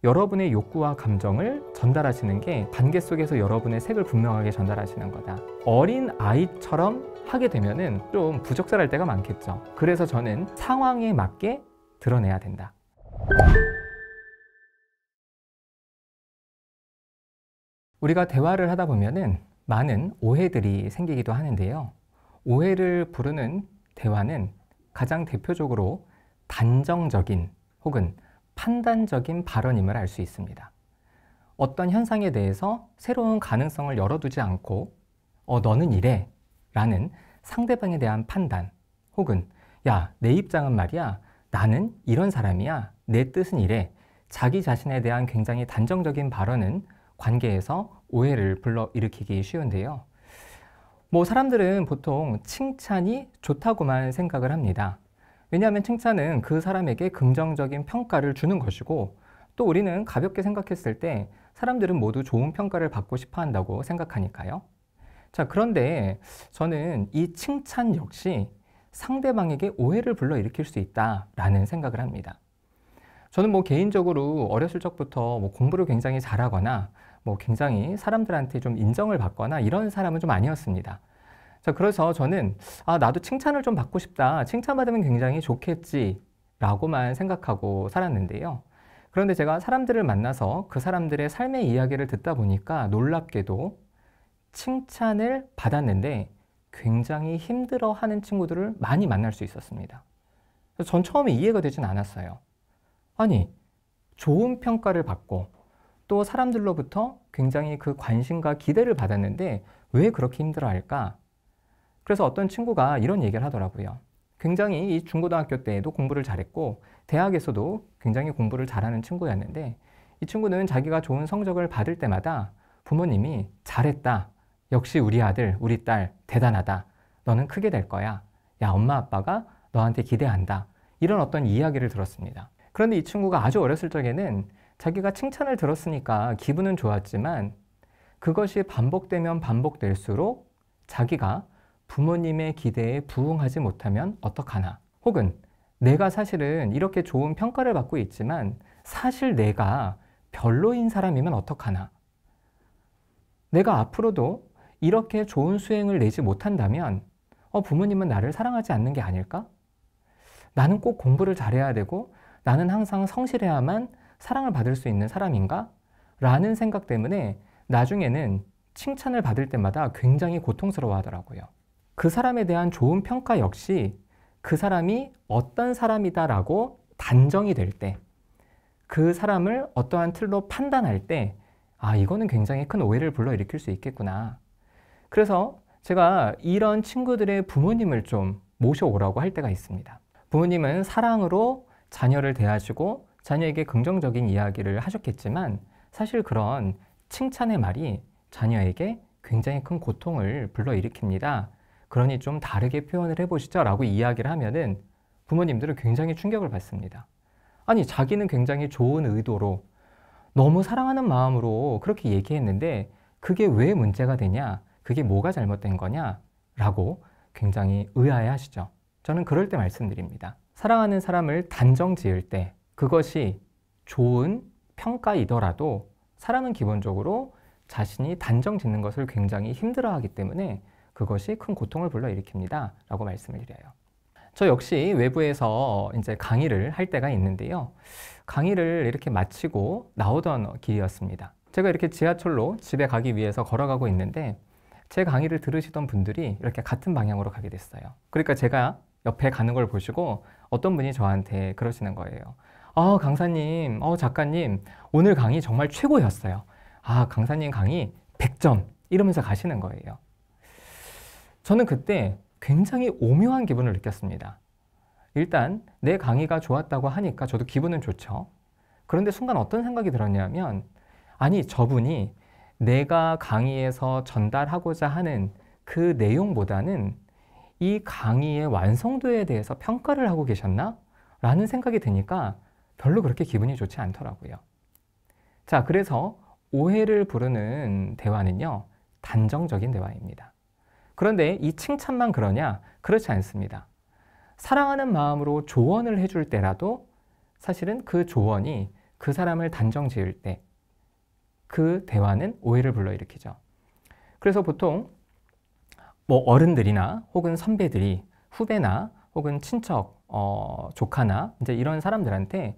여러분의 욕구와 감정을 전달하시는 게 관계 속에서 여러분의 색을 분명하게 전달하시는 거다. 어린 아이처럼 하게 되면은 좀 부적절할 때가 많겠죠. 그래서 저는 상황에 맞게 드러내야 된다. 우리가 대화를 하다 보면은 많은 오해들이 생기기도 하는데요. 오해를 부르는 대화는 가장 대표적으로 단정적인 혹은 판단적인 발언임을 알 수 있습니다. 어떤 현상에 대해서 새로운 가능성을 열어두지 않고 너는 이래 라는 상대방에 대한 판단 혹은 야, 내 입장은 말이야, 나는 이런 사람이야, 내 뜻은 이래, 자기 자신에 대한 굉장히 단정적인 발언은 관계에서 오해를 불러일으키기 쉬운데요. 사람들은 보통 칭찬이 좋다고만 생각을 합니다. 왜냐하면 칭찬은 그 사람에게 긍정적인 평가를 주는 것이고, 또 우리는 가볍게 생각했을 때 사람들은 모두 좋은 평가를 받고 싶어 한다고 생각하니까요. 자, 그런데 저는 이 칭찬 역시 상대방에게 오해를 불러일으킬 수 있다라는 생각을 합니다. 저는 개인적으로 어렸을 적부터 공부를 굉장히 잘하거나 굉장히 사람들한테 좀 인정을 받거나 이런 사람은 좀 아니었습니다. 자, 그래서 저는 나도 칭찬을 좀 받고 싶다. 칭찬받으면 굉장히 좋겠지 라고만 생각하고 살았는데요. 그런데 제가 사람들을 만나서 그 사람들의 삶의 이야기를 듣다 보니까 놀랍게도 칭찬을 받았는데 굉장히 힘들어하는 친구들을 많이 만날 수 있었습니다. 그래서 전 처음에 이해가 되진 않았어요. 아니, 좋은 평가를 받고 또 사람들로부터 굉장히 그 관심과 기대를 받았는데 왜 그렇게 힘들어할까? 그래서 어떤 친구가 이런 얘기를 하더라고요. 굉장히 이 중고등학교 때에도 공부를 잘했고 대학에서도 굉장히 공부를 잘하는 친구였는데 이 친구는 자기가 좋은 성적을 받을 때마다 부모님이 잘했다. 역시 우리 아들, 우리 딸 대단하다. 너는 크게 될 거야. 야, 엄마 아빠가 너한테 기대한다. 이런 어떤 이야기를 들었습니다. 그런데 이 친구가 아주 어렸을 적에는 자기가 칭찬을 들었으니까 기분은 좋았지만 그것이 반복되면 반복될수록 자기가 부모님의 기대에 부응하지 못하면 어떡하나, 혹은 내가 사실은 이렇게 좋은 평가를 받고 있지만 사실 내가 별로인 사람이면 어떡하나, 내가 앞으로도 이렇게 좋은 수행을 내지 못한다면 부모님은 나를 사랑하지 않는 게 아닐까? 나는 꼭 공부를 잘해야 되고 나는 항상 성실해야만 사랑을 받을 수 있는 사람인가? 라는 생각 때문에 나중에는 칭찬을 받을 때마다 굉장히 고통스러워 하더라고요. 그 사람에 대한 좋은 평가 역시 그 사람이 어떤 사람이다라고 단정이 될 때, 그 사람을 어떠한 틀로 판단할 때, 이거는 굉장히 큰 오해를 불러일으킬 수 있겠구나. 그래서 제가 이런 친구들의 부모님을 좀 모셔오라고 할 때가 있습니다. 부모님은 사랑으로 자녀를 대하시고 자녀에게 긍정적인 이야기를 하셨겠지만 사실 그런 칭찬의 말이 자녀에게 굉장히 큰 고통을 불러일으킵니다. 그러니 좀 다르게 표현을 해보시죠 라고 이야기를 하면은 부모님들은 굉장히 충격을 받습니다. 아니, 자기는 굉장히 좋은 의도로 너무 사랑하는 마음으로 그렇게 얘기했는데 그게 왜 문제가 되냐? 그게 뭐가 잘못된 거냐? 라고 굉장히 의아해 하시죠. 저는 그럴 때 말씀드립니다. 사랑하는 사람을 단정 지을 때 그것이 좋은 평가이더라도 사람은 기본적으로 자신이 단정 짓는 것을 굉장히 힘들어하기 때문에 그것이 큰 고통을 불러일으킵니다 라고 말씀을 드려요. 저 역시 외부에서 이제 강의를 할 때가 있는데요. 강의를 이렇게 마치고 나오던 길이었습니다. 제가 이렇게 지하철로 집에 가기 위해서 걸어가고 있는데 제 강의를 들으시던 분들이 이렇게 같은 방향으로 가게 됐어요. 그러니까 제가 옆에 가는 걸 보시고 어떤 분이 저한테 그러시는 거예요. 강사님, 작가님, 오늘 강의 정말 최고였어요. 강사님 강의 100점 이러면서 가시는 거예요. 저는 그때 굉장히 오묘한 기분을 느꼈습니다. 일단 내 강의가 좋았다고 하니까 저도 기분은 좋죠. 그런데 순간 어떤 생각이 들었냐면 아니, 저분이 내가 강의에서 전달하고자 하는 그 내용보다는 이 강의의 완성도에 대해서 평가를 하고 계셨나? 라는 생각이 드니까 별로 그렇게 기분이 좋지 않더라고요. 자, 그래서 오해를 부르는 대화는요, 단정적인 대화입니다. 그런데 이 칭찬만 그러냐? 그렇지 않습니다. 사랑하는 마음으로 조언을 해줄 때라도 사실은 그 조언이 그 사람을 단정 지을 때 그 대화는 오해를 불러일으키죠. 그래서 보통 뭐 어른들이나 혹은 선배들이 후배나 혹은 친척, 조카나 이제 이런 사람들한테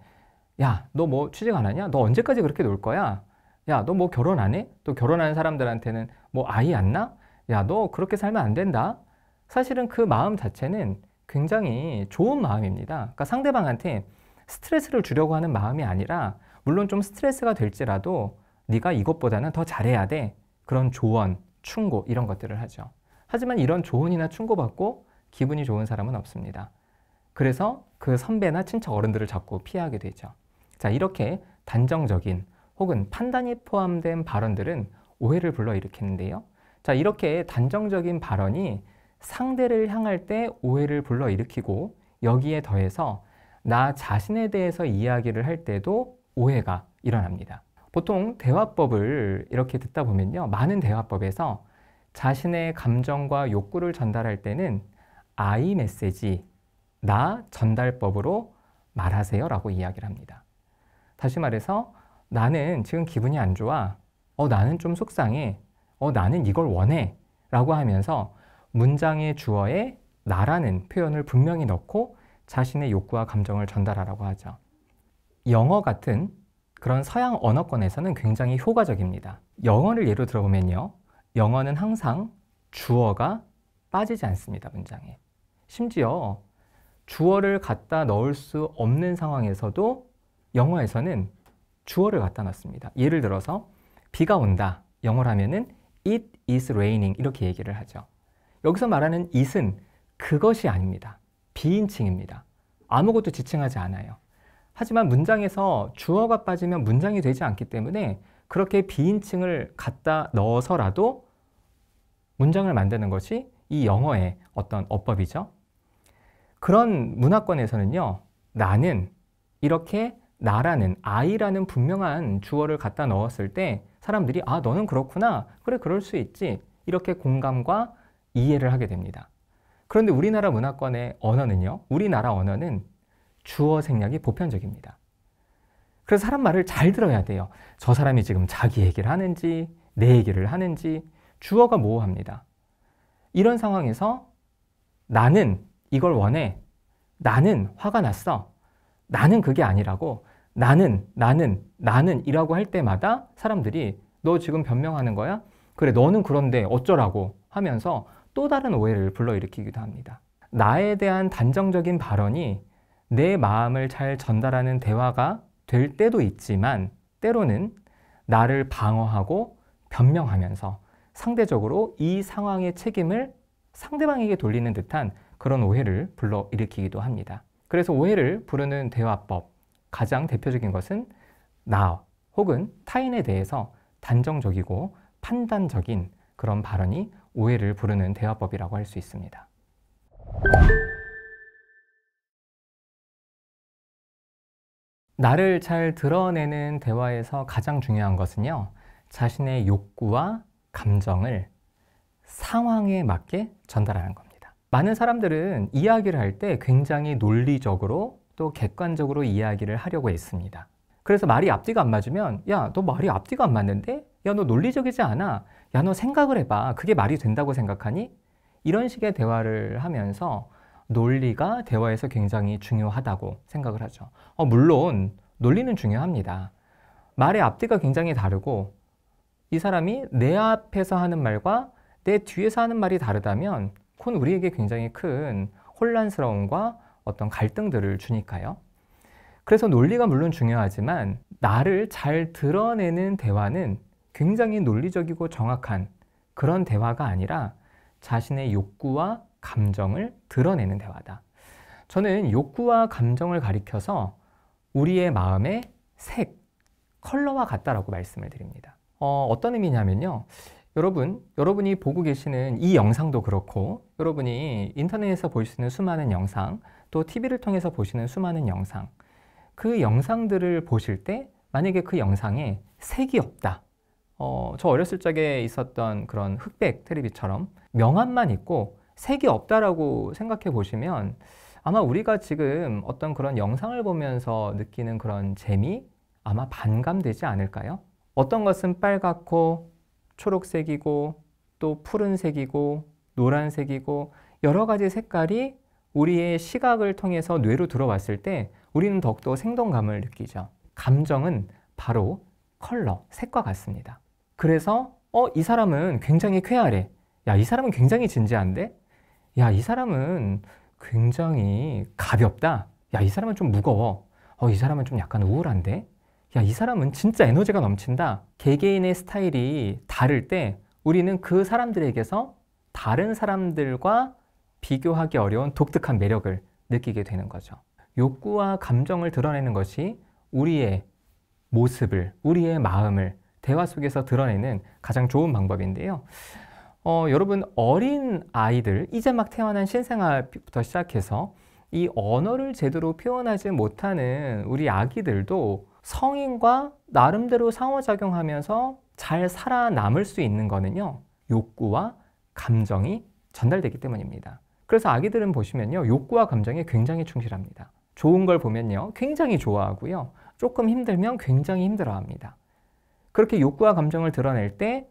야, 너 뭐 취직 안 하냐? 너 언제까지 그렇게 놀 거야? 야, 너 뭐 결혼 안 해? 또 결혼하는 사람들한테는 뭐 아이 안 낳아? 야, 너 그렇게 살면 안 된다. 사실은 그 마음 자체는 굉장히 좋은 마음입니다. 그러니까 상대방한테 스트레스를 주려고 하는 마음이 아니라 물론 좀 스트레스가 될지라도 네가 이것보다는 더 잘해야 돼. 그런 조언, 충고 이런 것들을 하죠. 하지만 이런 조언이나 충고받고 기분이 좋은 사람은 없습니다. 그래서 그 선배나 친척 어른들을 자꾸 피하게 되죠. 자, 이렇게 단정적인 혹은 판단이 포함된 발언들은 오해를 불러일으키는데요. 자, 이렇게 단정적인 발언이 상대를 향할 때 오해를 불러일으키고 여기에 더해서 나 자신에 대해서 이야기를 할 때도 오해가 일어납니다. 보통 대화법을 이렇게 듣다 보면요. 많은 대화법에서 자신의 감정과 욕구를 전달할 때는 I 메시지, 나 전달법으로 말하세요 라고 이야기를 합니다. 다시 말해서 나는 지금 기분이 안 좋아. 나는 좀 속상해. 나는 이걸 원해. 라고 하면서 문장의 주어에 나라는 표현을 분명히 넣고 자신의 욕구와 감정을 전달하라고 하죠. 영어 같은 그런 서양 언어권에서는 굉장히 효과적입니다. 영어를 예로 들어보면요. 영어는 항상 주어가 빠지지 않습니다. 문장에. 심지어 주어를 갖다 넣을 수 없는 상황에서도 영어에서는 주어를 갖다 넣습니다. 예를 들어서 비가 온다. 영어로 하면은 It is raining 이렇게 얘기를 하죠. 여기서 말하는 it은 그것이 아닙니다. 비인칭입니다. 아무것도 지칭하지 않아요. 하지만 문장에서 주어가 빠지면 문장이 되지 않기 때문에 그렇게 비인칭을 갖다 넣어서라도 문장을 만드는 것이 이 영어의 어떤 어법이죠. 그런 문화권에서는요. 나는 이렇게 나라는 I라는 분명한 주어를 갖다 넣었을 때 사람들이 아, 너는 그렇구나. 그래, 그럴 수 있지. 이렇게 공감과 이해를 하게 됩니다. 그런데 우리나라 문화권의 언어는요. 우리나라 언어는 주어 생략이 보편적입니다. 그래서 사람 말을 잘 들어야 돼요. 저 사람이 지금 자기 얘기를 하는지 내 얘기를 하는지 주어가 모호합니다. 이런 상황에서 나는 이걸 원해. 나는 화가 났어. 나는 그게 아니라고. 나는 이라고 할 때마다 사람들이 너 지금 변명하는 거야? 그래, 너는 그런데 어쩌라고 하면서 또 다른 오해를 불러일으키기도 합니다. 나에 대한 단정적인 발언이 내 마음을 잘 전달하는 대화가 될 때도 있지만 때로는 나를 방어하고 변명하면서 상대적으로 이 상황의 책임을 상대방에게 돌리는 듯한 그런 오해를 불러일으키기도 합니다. 그래서 오해를 부르는 대화법, 가장 대표적인 것은 나 혹은 타인에 대해서 단정적이고 판단적인 그런 발언이 오해를 부르는 대화법이라고 할 수 있습니다. 나를 잘 드러내는 대화에서 가장 중요한 것은요. 자신의 욕구와 감정을 상황에 맞게 전달하는 겁니다. 많은 사람들은 이야기를 할 때 굉장히 논리적으로 또 객관적으로 이야기를 하려고 했습니다. 그래서 말이 앞뒤가 안 맞으면 야, 너 말이 앞뒤가 안 맞는데? 야, 너 논리적이지 않아? 야, 너 생각을 해봐. 그게 말이 된다고 생각하니? 이런 식의 대화를 하면서 논리가 대화에서 굉장히 중요하다고 생각을 하죠. 물론 논리는 중요합니다. 말의 앞뒤가 굉장히 다르고 이 사람이 내 앞에서 하는 말과 내 뒤에서 하는 말이 다르다면 그건 우리에게 굉장히 큰 혼란스러움과 어떤 갈등들을 주니까요. 그래서 논리가 물론 중요하지만 나를 잘 드러내는 대화는 굉장히 논리적이고 정확한 그런 대화가 아니라 자신의 욕구와 감정을 드러내는 대화다. 저는 욕구와 감정을 가리켜서 우리의 마음의 색, 컬러와 같다라고 말씀을 드립니다. 어떤 의미냐면요. 여러분이 보고 계시는 이 영상도 그렇고 여러분이 인터넷에서 보시는 수많은 영상, 또 TV를 통해서 보시는 수많은 영상, 그 영상들을 보실 때 만약에 그 영상에 색이 없다. 저 어렸을 적에 있었던 그런 흑백 텔레비처럼 명암만 있고 색이 없다라고 생각해 보시면 아마 우리가 지금 어떤 그런 영상을 보면서 느끼는 그런 재미, 아마 반감되지 않을까요? 어떤 것은 빨갛고 초록색이고 또 푸른색이고 노란색이고 여러 가지 색깔이 우리의 시각을 통해서 뇌로 들어왔을 때 우리는 더욱더 생동감을 느끼죠. 감정은 바로 컬러, 색과 같습니다. 그래서 이 사람은 굉장히 쾌활해. 야, 이 사람은 굉장히 진지한데? 야, 이 사람은 굉장히 가볍다. 야, 이 사람은 좀 무거워. 이 사람은 좀 약간 우울한데? 야, 이 사람은 진짜 에너지가 넘친다. 개개인의 스타일이 다를 때 우리는 그 사람들에게서 다른 사람들과 비교하기 어려운 독특한 매력을 느끼게 되는 거죠. 욕구와 감정을 드러내는 것이 우리의 모습을, 우리의 마음을 대화 속에서 드러내는 가장 좋은 방법인데요. 여러분, 어린 아이들, 이제 막 태어난 신생아부터 시작해서 이 언어를 제대로 표현하지 못하는 우리 아기들도 성인과 나름대로 상호작용하면서 잘 살아남을 수 있는 거는요, 욕구와 감정이 전달되기 때문입니다. 그래서 아기들은 보시면요, 욕구와 감정에 굉장히 충실합니다. 좋은 걸 보면요, 굉장히 좋아하고요, 조금 힘들면 굉장히 힘들어합니다. 그렇게 욕구와 감정을 드러낼 때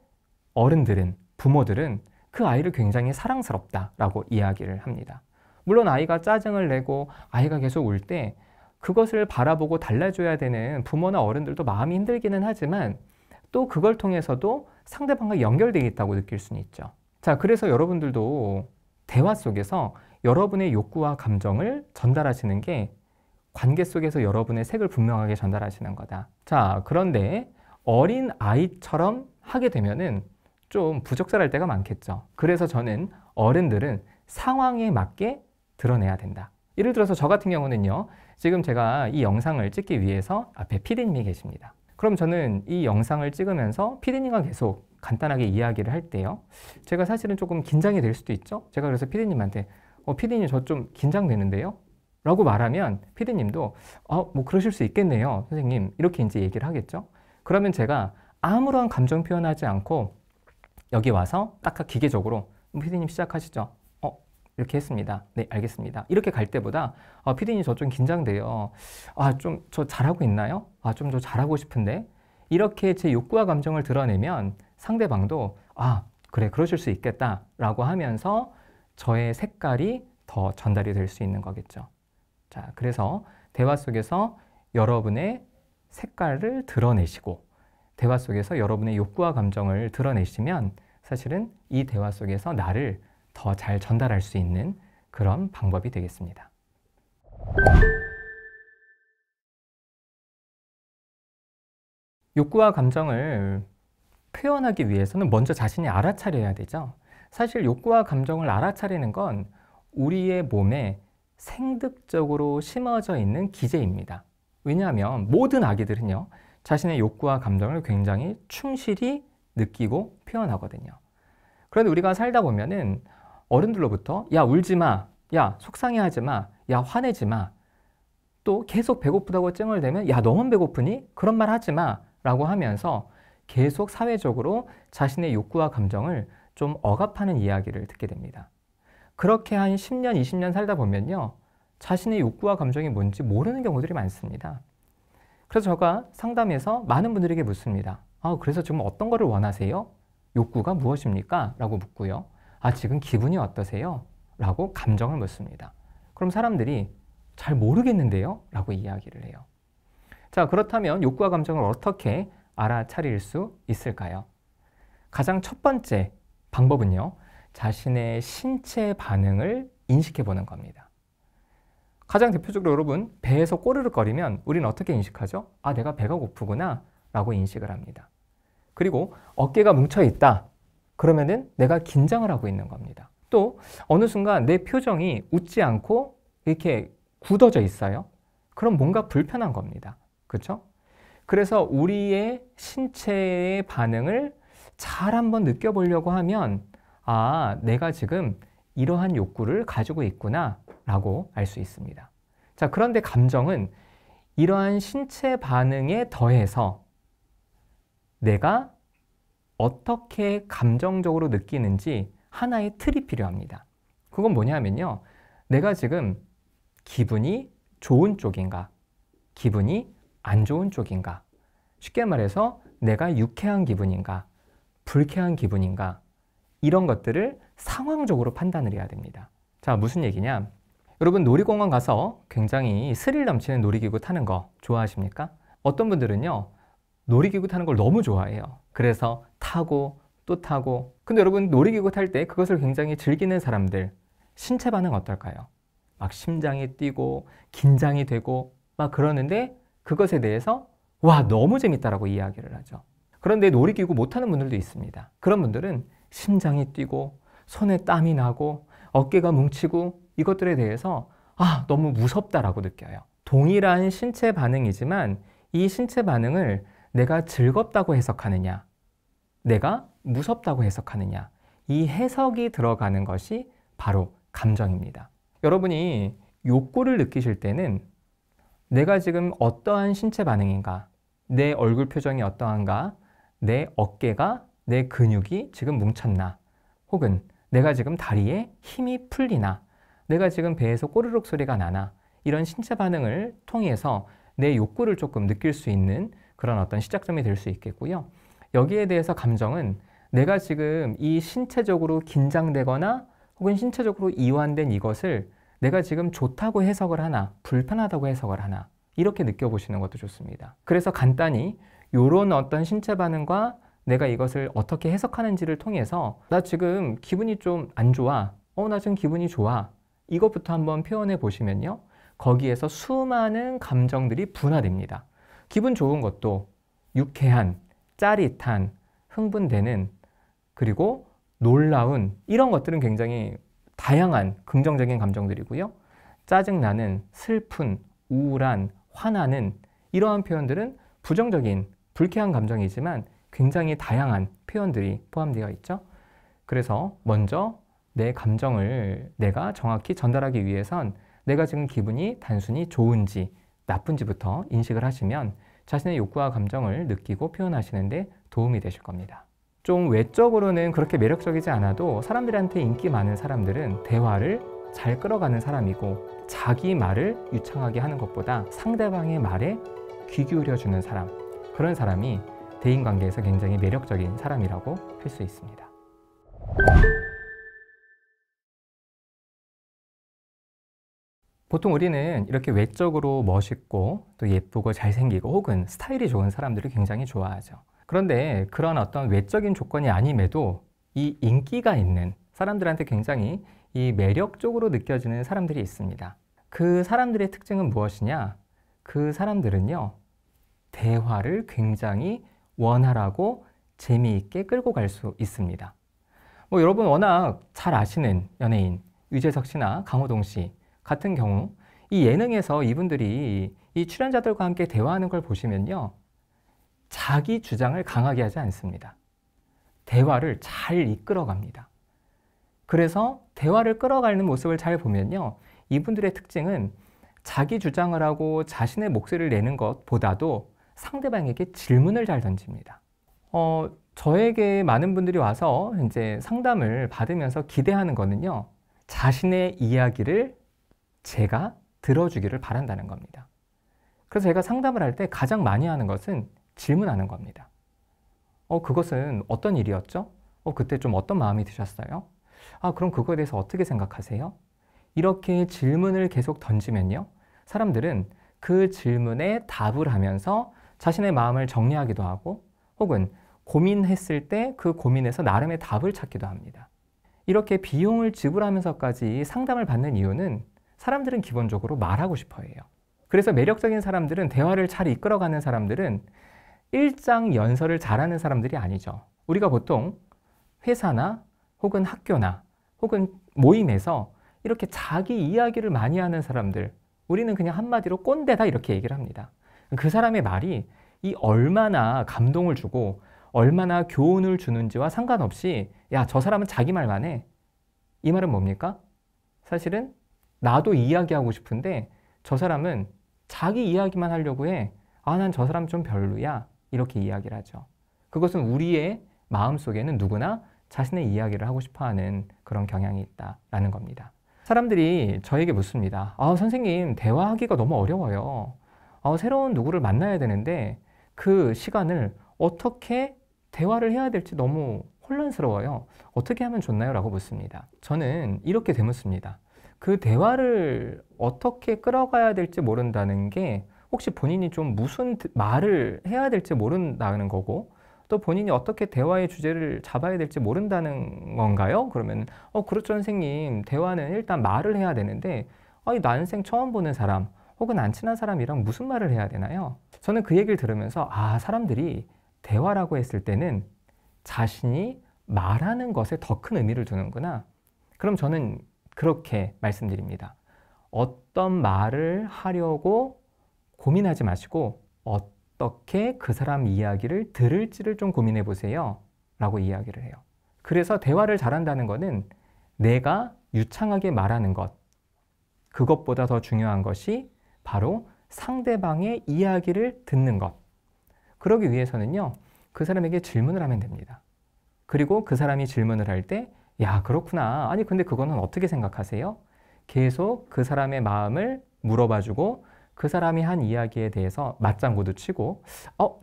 어른들은, 부모들은 그 아이를 굉장히 사랑스럽다라고 이야기를 합니다. 물론 아이가 짜증을 내고 아이가 계속 울 때 그것을 바라보고 달래줘야 되는 부모나 어른들도 마음이 힘들기는 하지만 또 그걸 통해서도 상대방과 연결되어 있다고 느낄 수는 있죠. 자, 그래서 여러분들도 대화 속에서 여러분의 욕구와 감정을 전달하시는 게 관계 속에서 여러분의 색을 분명하게 전달하시는 거다. 자, 그런데 어린 아이처럼 하게 되면은 좀 부적절할 때가 많겠죠. 그래서 저는 어른들은 상황에 맞게 드러내야 된다. 예를 들어서 저 같은 경우는요, 지금 제가 이 영상을 찍기 위해서 앞에 PD님이 계십니다. 그럼 저는 이 영상을 찍으면서 PD님과 계속 간단하게 이야기를 할 때요, 제가 사실은 조금 긴장이 될 수도 있죠. 제가 그래서 PD님한테 PD님 저 좀 긴장되는데요? 라고 말하면 PD님도 뭐 그러실 수 있겠네요, 선생님. 이렇게 이제 얘기를 하겠죠. 그러면 제가 아무런 감정 표현하지 않고 여기 와서 딱 기계적으로 PD님 시작하시죠. 이렇게 했습니다. 네, 알겠습니다. 이렇게 갈 때보다 PD님 저 좀 긴장돼요. 좀 저 잘하고 있나요? 좀 저 잘하고 싶은데. 이렇게 제 욕구와 감정을 드러내면 상대방도 그래, 그러실 수 있겠다라고 하면서 저의 색깔이 더 전달이 될 수 있는 거겠죠. 자, 그래서 대화 속에서 여러분의 색깔을 드러내시고 대화 속에서 여러분의 욕구와 감정을 드러내시면 사실은 이 대화 속에서 나를 더 잘 전달할 수 있는 그런 방법이 되겠습니다. 욕구와 감정을 표현하기 위해서는 먼저 자신이 알아차려야 되죠. 사실 욕구와 감정을 알아차리는 건 우리의 몸에 생득적으로 심어져 있는 기제입니다. 왜냐하면 모든 아기들은요, 자신의 욕구와 감정을 굉장히 충실히 느끼고 표현하거든요. 그런데 우리가 살다 보면은 어른들로부터 야, 울지 마, 야, 속상해하지 마, 야, 화내지 마, 또 계속 배고프다고 찡얼대면 야, 너만 배고프니? 그런 말 하지 마 라고 하면서 계속 사회적으로 자신의 욕구와 감정을 좀 억압하는 이야기를 듣게 됩니다. 그렇게 한 10년, 20년 살다 보면요, 자신의 욕구와 감정이 뭔지 모르는 경우들이 많습니다. 그래서 제가 상담에서 많은 분들에게 묻습니다. 그래서 지금 어떤 거를 원하세요? 욕구가 무엇입니까? 라고 묻고요. 지금 기분이 어떠세요? 라고 감정을 묻습니다. 그럼 사람들이 잘 모르겠는데요? 라고 이야기를 해요. 자, 그렇다면 욕구와 감정을 어떻게 알아차릴 수 있을까요? 가장 첫 번째 방법은요, 자신의 신체 반응을 인식해 보는 겁니다. 가장 대표적으로 여러분, 배에서 꼬르륵거리면 우리는 어떻게 인식하죠? 내가 배가 고프구나 라고 인식을 합니다. 그리고 어깨가 뭉쳐 있다. 그러면은 내가 긴장을 하고 있는 겁니다. 또 어느 순간 내 표정이 웃지 않고 이렇게 굳어져 있어요. 그럼 뭔가 불편한 겁니다. 그렇죠? 그래서 우리의 신체의 반응을 잘 한번 느껴보려고 하면 내가 지금 이러한 욕구를 가지고 있구나 라고 알 수 있습니다. 자, 그런데 감정은 이러한 신체 반응에 더해서 내가 어떻게 감정적으로 느끼는지 하나의 틀이 필요합니다. 그건 뭐냐면요, 내가 지금 기분이 좋은 쪽인가, 기분이 안 좋은 쪽인가 쉽게 말해서 내가 유쾌한 기분인가, 불쾌한 기분인가, 이런 것들을 상황적으로 판단을 해야 됩니다. 자, 무슨 얘기냐? 여러분, 놀이공원 가서 굉장히 스릴 넘치는 놀이기구 타는 거 좋아하십니까? 어떤 분들은요, 놀이기구 타는 걸 너무 좋아해요. 그래서 타고 또 타고. 근데 여러분, 놀이기구 탈 때 그것을 굉장히 즐기는 사람들, 신체 반응 어떨까요? 막 심장이 뛰고 긴장이 되고 막 그러는데 그것에 대해서 와, 너무 재밌다라고 이야기를 하죠. 그런데 놀이기구 못 타는 분들도 있습니다. 그런 분들은 심장이 뛰고 손에 땀이 나고 어깨가 뭉치고 이것들에 대해서 아, 너무 무섭다라고 느껴요. 동일한 신체 반응이지만 이 신체 반응을 내가 즐겁다고 해석하느냐, 내가 무섭다고 해석하느냐, 이 해석이 들어가는 것이 바로 감정입니다. 여러분이 욕구를 느끼실 때는 내가 지금 어떠한 신체 반응인가, 내 얼굴 표정이 어떠한가, 내 어깨가, 내 근육이 지금 뭉쳤나, 혹은 내가 지금 다리에 힘이 풀리나, 내가 지금 배에서 꼬르륵 소리가 나나, 이런 신체 반응을 통해서 내 욕구를 조금 느낄 수 있는 그런 어떤 시작점이 될 수 있겠고요. 여기에 대해서 감정은 내가 지금 이 신체적으로 긴장되거나 혹은 신체적으로 이완된 이것을 내가 지금 좋다고 해석을 하나, 불편하다고 해석을 하나, 이렇게 느껴보시는 것도 좋습니다. 그래서 간단히 이런 어떤 신체 반응과 내가 이것을 어떻게 해석하는지를 통해서 나 지금 기분이 좀 안 좋아, 나 지금 기분이 좋아, 이것부터 한번 표현해 보시면요, 거기에서 수많은 감정들이 분화됩니다. 기분 좋은 것도 유쾌한, 짜릿한, 흥분되는, 그리고 놀라운, 이런 것들은 굉장히 다양한 긍정적인 감정들이고요. 짜증나는, 슬픈, 우울한, 화나는, 이러한 표현들은 부정적인, 불쾌한 감정이지만 굉장히 다양한 표현들이 포함되어 있죠. 그래서 먼저 내 감정을 내가 정확히 전달하기 위해선 내가 지금 기분이 단순히 좋은지 나쁜지부터 인식을 하시면 자신의 욕구와 감정을 느끼고 표현하시는데 도움이 되실 겁니다. 좀 외적으로는 그렇게 매력적이지 않아도 사람들한테 인기 많은 사람들은 대화를 잘 끌어가는 사람이고, 자기 말을 유창하게 하는 것보다 상대방의 말에 귀 기울여주는 사람, 그런 사람이 대인관계에서 굉장히 매력적인 사람이라고 할 수 있습니다. 보통 우리는 이렇게 외적으로 멋있고 또 예쁘고 잘생기고 혹은 스타일이 좋은 사람들을 굉장히 좋아하죠. 그런데 그런 어떤 외적인 조건이 아님에도 이 인기가 있는 사람들한테 굉장히 이 매력적으로 느껴지는 사람들이 있습니다. 그 사람들의 특징은 무엇이냐? 그 사람들은요, 대화를 굉장히 원활하고 재미있게 끌고 갈 수 있습니다. 여러분 워낙 잘 아시는 연예인 유재석 씨나 강호동 씨 같은 경우, 이 예능에서 이분들이 이 출연자들과 함께 대화하는 걸 보시면요, 자기 주장을 강하게 하지 않습니다. 대화를 잘 이끌어갑니다. 그래서 대화를 끌어가는 모습을 잘 보면요, 이분들의 특징은 자기 주장을 하고 자신의 목소리를 내는 것보다도 상대방에게 질문을 잘 던집니다. 저에게 많은 분들이 와서 이제 상담을 받으면서 기대하는 거는요, 자신의 이야기를 제가 들어주기를 바란다는 겁니다. 그래서 제가 상담을 할 때 가장 많이 하는 것은 질문하는 겁니다. 그것은 어떤 일이었죠? 그때 좀 어떤 마음이 드셨어요? 그럼 그거에 대해서 어떻게 생각하세요? 이렇게 질문을 계속 던지면요, 사람들은 그 질문에 답을 하면서 자신의 마음을 정리하기도 하고, 혹은 고민했을 때 그 고민에서 나름의 답을 찾기도 합니다. 이렇게 비용을 지불하면서까지 상담을 받는 이유는 사람들은 기본적으로 말하고 싶어 해요. 그래서 매력적인 사람들은, 대화를 잘 이끌어가는 사람들은 일장연설을 잘하는 사람들이 아니죠. 우리가 보통 회사나 혹은 학교나 혹은 모임에서 이렇게 자기 이야기를 많이 하는 사람들, 우리는 그냥 한마디로 꼰대다 이렇게 얘기를 합니다. 그 사람의 말이 이 얼마나 감동을 주고 얼마나 교훈을 주는지와 상관없이 야, 저 사람은 자기 말만 해. 이 말은 뭡니까? 사실은 나도 이야기하고 싶은데 저 사람은 자기 이야기만 하려고 해. 난 저 사람 좀 별로야. 이렇게 이야기를 하죠. 그것은 우리의 마음속에는 누구나 자신의 이야기를 하고 싶어하는 그런 경향이 있다라는 겁니다. 사람들이 저에게 묻습니다. 선생님, 대화하기가 너무 어려워요. 새로운 누구를 만나야 되는데 그 시간을 어떻게 대화를 해야 될지 너무 혼란스러워요. 어떻게 하면 좋나요? 라고 묻습니다. 저는 이렇게 되묻습니다. 그 대화를 어떻게 끌어가야 될지 모른다는 게 혹시 본인이 좀 무슨 말을 해야 될지 모른다는 거고, 또 본인이 어떻게 대화의 주제를 잡아야 될지 모른다는 건가요? 그러면 그렇죠 선생님, 대화는 일단 말을 해야 되는데 난생 처음 보는 사람 혹은 안 친한 사람이랑 무슨 말을 해야 되나요? 저는 그 얘기를 들으면서 사람들이 대화라고 했을 때는 자신이 말하는 것에 더 큰 의미를 두는구나. 그럼 저는 그렇게 말씀드립니다. 어떤 말을 하려고 고민하지 마시고 어떻게 그 사람 이야기를 들을지를 좀 고민해 보세요 라고 이야기를 해요. 그래서 대화를 잘한다는 것은 내가 유창하게 말하는 것, 그것보다 더 중요한 것이 바로 상대방의 이야기를 듣는 것. 그러기 위해서는요, 그 사람에게 질문을 하면 됩니다. 그리고 그 사람이 질문을 할 때, 야, 그렇구나. 아니, 근데 그거는 어떻게 생각하세요? 계속 그 사람의 마음을 물어봐주고 그 사람이 한 이야기에 대해서 맞장구도 치고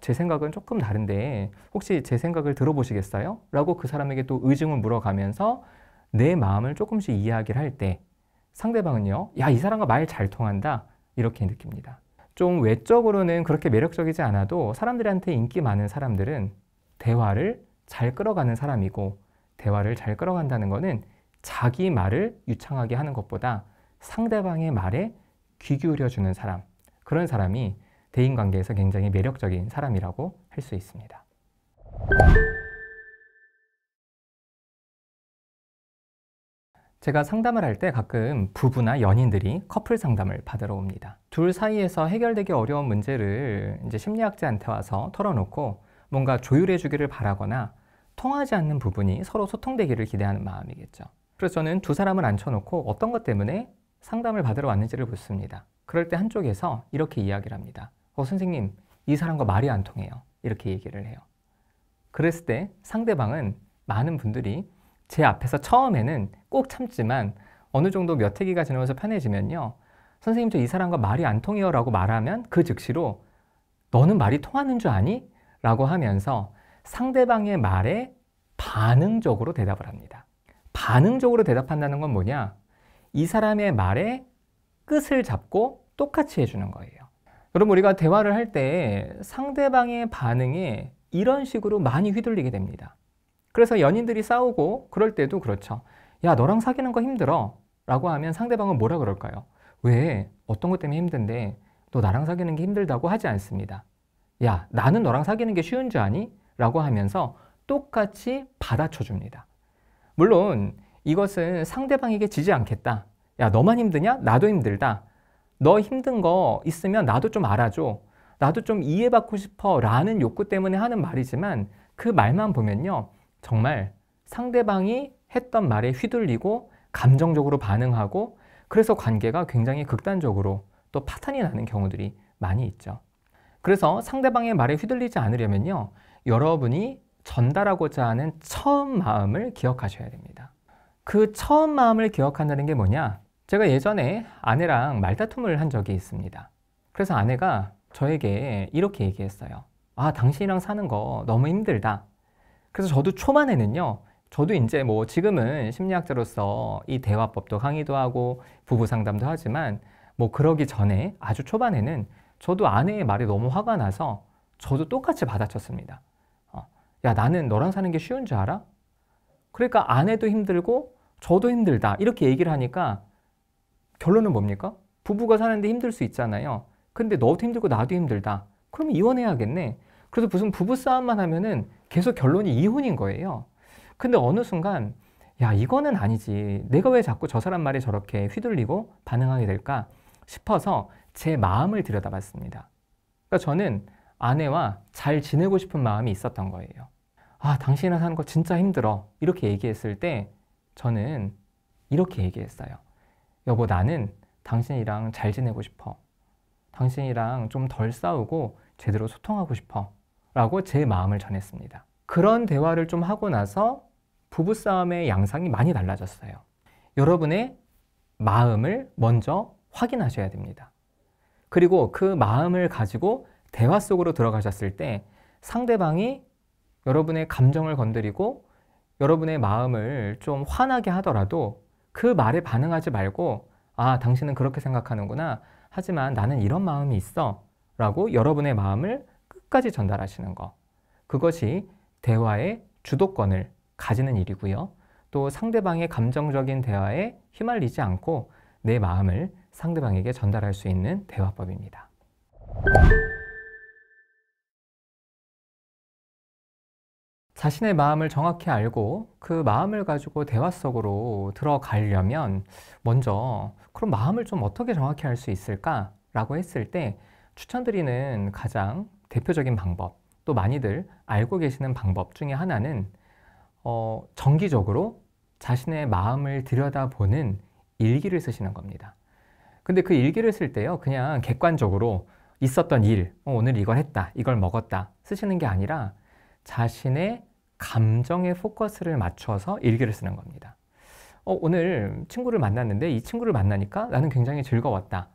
제 생각은 조금 다른데 혹시 제 생각을 들어보시겠어요? 라고 그 사람에게 또 의중을 물어가면서 내 마음을 조금씩 이야기를 할 때 상대방은요, 야, 이 사람과 말 잘 통한다 이렇게 느낍니다. 좀 외적으로는 그렇게 매력적이지 않아도 사람들한테 인기 많은 사람들은 대화를 잘 끌어가는 사람이고, 대화를 잘 끌어간다는 것은 자기 말을 유창하게 하는 것보다 상대방의 말에 귀 기울여주는 사람, 그런 사람이 대인관계에서 굉장히 매력적인 사람이라고 할 수 있습니다. 제가 상담을 할 때 가끔 부부나 연인들이 커플 상담을 받으러 옵니다. 둘 사이에서 해결되기 어려운 문제를 이제 심리학자한테 와서 털어놓고 뭔가 조율해 주기를 바라거나 통하지 않는 부분이 서로 소통되기를 기대하는 마음이겠죠. 그래서 저는 두 사람을 앉혀놓고 어떤 것 때문에 상담을 받으러 왔는지를 묻습니다. 그럴 때 한쪽에서 이렇게 이야기를 합니다. 선생님, 이 사람과 말이 안 통해요. 이렇게 얘기를 해요. 그랬을 때 상대방은, 많은 분들이 제 앞에서 처음에는 꼭 참지만 어느 정도 몇 회기가 지나면서 편해지면요, 선생님, 저 이 사람과 말이 안 통해요 라고 말하면 그 즉시로 너는 말이 통하는 줄 아니? 라고 하면서 상대방의 말에 반응적으로 대답을 합니다. 반응적으로 대답한다는 건 뭐냐? 이 사람의 말에 끝을 잡고 똑같이 해주는 거예요. 여러분, 우리가 대화를 할 때 상대방의 반응에 이런 식으로 많이 휘둘리게 됩니다. 그래서 연인들이 싸우고 그럴 때도 그렇죠. 야, 너랑 사귀는 거 힘들어 라고 하면 상대방은 뭐라 그럴까요? 왜? 어떤 것 때문에 힘든데 너 나랑 사귀는 게 힘들다고 하지 않습니다. 야, 나는 너랑 사귀는 게 쉬운 줄 아니? 라고 하면서 똑같이 받아쳐 줍니다. 물론 이것은 상대방에게 지지 않겠다. 야, 너만 힘드냐? 나도 힘들다. 너 힘든 거 있으면 나도 좀 알아줘. 나도 좀 이해받고 싶어 라는 욕구 때문에 하는 말이지만, 그 말만 보면요, 정말 상대방이 했던 말에 휘둘리고 감정적으로 반응하고, 그래서 관계가 굉장히 극단적으로 또 파탄이 나는 경우들이 많이 있죠. 그래서 상대방의 말에 휘둘리지 않으려면요, 여러분이 전달하고자 하는 처음 마음을 기억하셔야 됩니다. 그 처음 마음을 기억한다는 게 뭐냐? 제가 예전에 아내랑 말다툼을 한 적이 있습니다. 그래서 아내가 저에게 이렇게 얘기했어요. 당신이랑 사는 거 너무 힘들다. 그래서 저도 초반에는요, 저도 이제 뭐 지금은 심리학자로서 이 대화법도 강의도 하고 부부 상담도 하지만, 뭐 그러기 전에 아주 초반에는 저도 아내의 말에 너무 화가 나서 저도 똑같이 받아쳤습니다. 야, 나는 너랑 사는 게 쉬운 줄 알아? 그러니까 아내도 힘들고 저도 힘들다 이렇게 얘기를 하니까 결론은 뭡니까? 부부가 사는데 힘들 수 있잖아요. 근데 너도 힘들고 나도 힘들다. 그럼 이혼해야겠네. 그래서 무슨 부부싸움만 하면은 계속 결론이 이혼인 거예요. 근데 어느 순간, 야, 이거는 아니지. 내가 왜 자꾸 저 사람 말에 저렇게 휘둘리고 반응하게 될까 싶어서 제 마음을 들여다봤습니다. 그러니까 저는 아내와 잘 지내고 싶은 마음이 있었던 거예요. 당신이랑 사는 거 진짜 힘들어. 이렇게 얘기했을 때 저는 이렇게 얘기했어요. 여보, 나는 당신이랑 잘 지내고 싶어. 당신이랑 좀 덜 싸우고 제대로 소통하고 싶어. 라고 제 마음을 전했습니다. 그런 대화를 좀 하고 나서 부부싸움의 양상이 많이 달라졌어요. 여러분의 마음을 먼저 확인하셔야 됩니다. 그리고 그 마음을 가지고 대화 속으로 들어가셨을 때 상대방이 여러분의 감정을 건드리고 여러분의 마음을 좀 화나게 하더라도 그 말에 반응하지 말고 아, 당신은 그렇게 생각하는구나. 하지만 나는 이런 마음이 있어. 라고 여러분의 마음을 끝까지 전달하시는 거. 그것이 대화의 주도권을 가지는 일이고요. 또 상대방의 감정적인 대화에 휘말리지 않고 내 마음을 상대방에게 전달할 수 있는 대화법입니다. 자신의 마음을 정확히 알고 그 마음을 가지고 대화 속으로 들어가려면 먼저 그럼 마음을 좀 어떻게 정확히 알 수 있을까라고 했을 때 추천드리는 가장 대표적인 방법, 또 많이들 알고 계시는 방법 중에 하나는 정기적으로 자신의 마음을 들여다보는 일기를 쓰시는 겁니다. 근데 그 일기를 쓸 때요, 그냥 객관적으로 있었던 일, 오늘 이걸 했다, 이걸 먹었다 쓰시는 게 아니라 자신의 감정에 포커스를 맞춰서 일기를 쓰는 겁니다. 오늘 친구를 만났는데 이 친구를 만나니까 나는 굉장히 즐거웠다.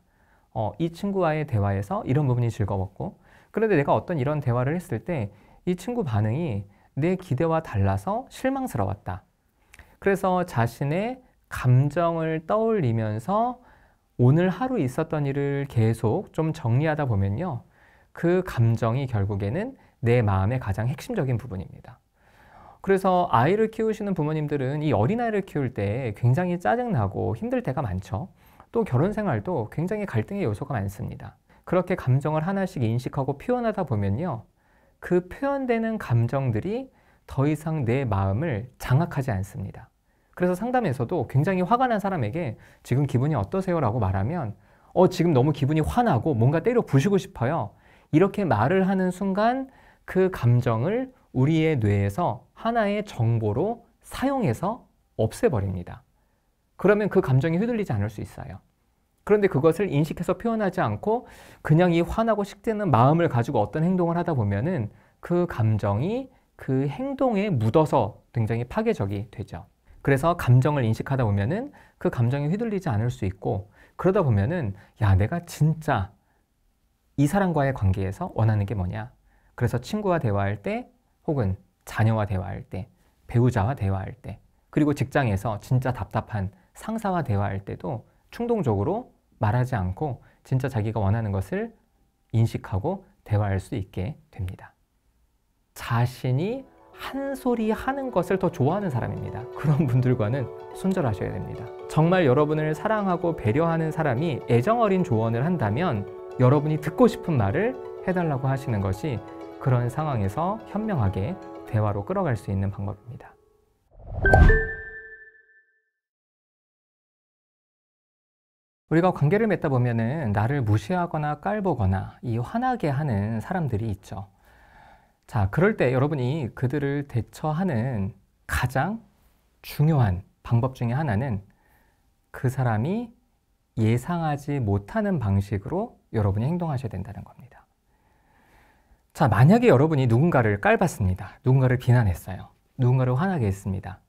이 친구와의 대화에서 이런 부분이 즐거웠고, 그런데 내가 어떤 이런 대화를 했을 때 이 친구 반응이 내 기대와 달라서 실망스러웠다. 그래서 자신의 감정을 떠올리면서 오늘 하루 있었던 일을 계속 좀 정리하다 보면요, 그 감정이 결국에는 내 마음의 가장 핵심적인 부분입니다. 그래서 아이를 키우시는 부모님들은 이 어린아이를 키울 때 굉장히 짜증나고 힘들 때가 많죠. 또 결혼 생활도 굉장히 갈등의 요소가 많습니다. 그렇게 감정을 하나씩 인식하고 표현하다 보면요, 그 표현되는 감정들이 더 이상 내 마음을 장악하지 않습니다. 그래서 상담에서도 굉장히 화가 난 사람에게 지금 기분이 어떠세요? 라고 말하면 지금 너무 기분이 화나고 뭔가 때려 부수고 싶어요. 이렇게 말을 하는 순간 그 감정을 우리의 뇌에서 하나의 정보로 사용해서 없애버립니다. 그러면 그 감정이 휘둘리지 않을 수 있어요. 그런데 그것을 인식해서 표현하지 않고 그냥 이 화나고 식되는 마음을 가지고 어떤 행동을 하다 보면은 그 감정이 그 행동에 묻어서 굉장히 파괴적이 되죠. 그래서 감정을 인식하다 보면은 그 감정이 휘둘리지 않을 수 있고, 그러다 보면은 야, 내가 진짜 이 사람과의 관계에서 원하는 게 뭐냐. 그래서 친구와 대화할 때, 혹은 자녀와 대화할 때, 배우자와 대화할 때, 그리고 직장에서 진짜 답답한 상사와 대화할 때도 충동적으로 말하지 않고 진짜 자기가 원하는 것을 인식하고 대화할 수 있게 됩니다. 자신이 한 소리 하는 것을 더 좋아하는 사람입니다. 그런 분들과는 손절하셔야 됩니다. 정말 여러분을 사랑하고 배려하는 사람이 애정 어린 조언을 한다면 여러분이 듣고 싶은 말을 해달라고 하시는 것이 그런 상황에서 현명하게 대화로 끌어갈 수 있는 방법입니다. 우리가 관계를 맺다 보면은 나를 무시하거나 깔보거나 이 화나게 하는 사람들이 있죠. 자, 그럴 때 여러분이 그들을 대처하는 가장 중요한 방법 중에 하나는 그 사람이 예상하지 못하는 방식으로 여러분이 행동하셔야 된다는 겁니다. 자, 만약에 여러분이 누군가를 깔봤습니다. 누군가를 비난했어요. 누군가를 화나게 했습니다.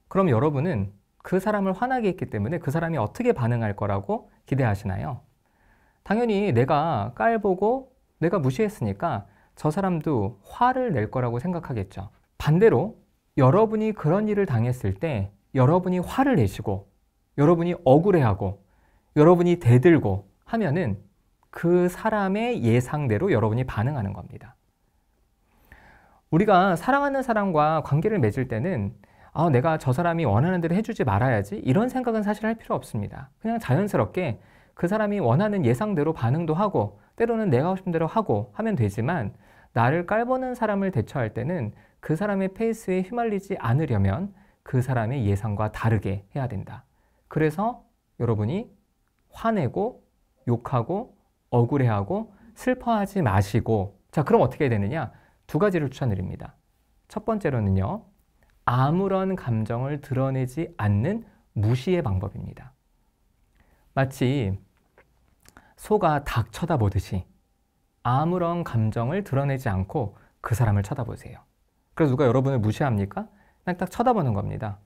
그럼 여러분은 그 사람을 화나게 했기 때문에 그 사람이 어떻게 반응할 거라고 기대하시나요? 당연히 내가 깔보고 내가 무시했으니까 저 사람도 화를 낼 거라고 생각하겠죠. 반대로 여러분이 그런 일을 당했을 때 여러분이 화를 내시고 여러분이 억울해하고 여러분이 대들고 하면은 그 사람의 예상대로 여러분이 반응하는 겁니다. 우리가 사랑하는 사람과 관계를 맺을 때는 내가 저 사람이 원하는 대로 해주지 말아야지 이런 생각은 사실 할 필요 없습니다. 그냥 자연스럽게 그 사람이 원하는 예상대로 반응도 하고 때로는 내가 하고 싶은 대로 하고 하면 되지만, 나를 깔보는 사람을 대처할 때는 그 사람의 페이스에 휘말리지 않으려면 그 사람의 예상과 다르게 해야 된다. 그래서 여러분이 화내고 욕하고 억울해하고 슬퍼하지 마시고, 자, 그럼 어떻게 해야 되느냐? 두 가지를 추천드립니다. 첫 번째로는요, 아무런 감정을 드러내지 않는 무시의 방법입니다. 마치 소가 닭 쳐다보듯이 아무런 감정을 드러내지 않고 그 사람을 쳐다보세요. 그래서 누가 여러분을 무시합니까? 그냥 딱 쳐다보는 겁니다.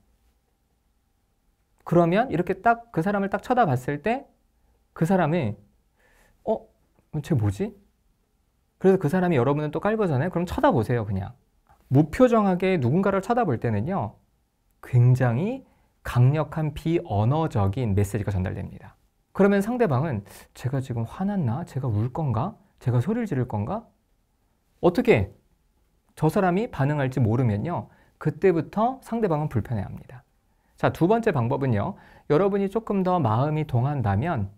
그러면 이렇게 딱 그 사람을 딱 쳐다봤을 때 그 사람이 쟤 뭐지? 그래서 그 사람이 여러분은 또 깔보잖아요. 그럼 쳐다보세요, 그냥. 무표정하게 누군가를 쳐다볼 때는요, 굉장히 강력한 비언어적인 메시지가 전달됩니다. 그러면 상대방은 제가 지금 화났나? 제가 울 건가? 제가 소리를 지를 건가? 어떻게 저 사람이 반응할지 모르면요, 그때부터 상대방은 불편해합니다. 자, 두 번째 방법은요, 여러분이 조금 더 마음이 동한다면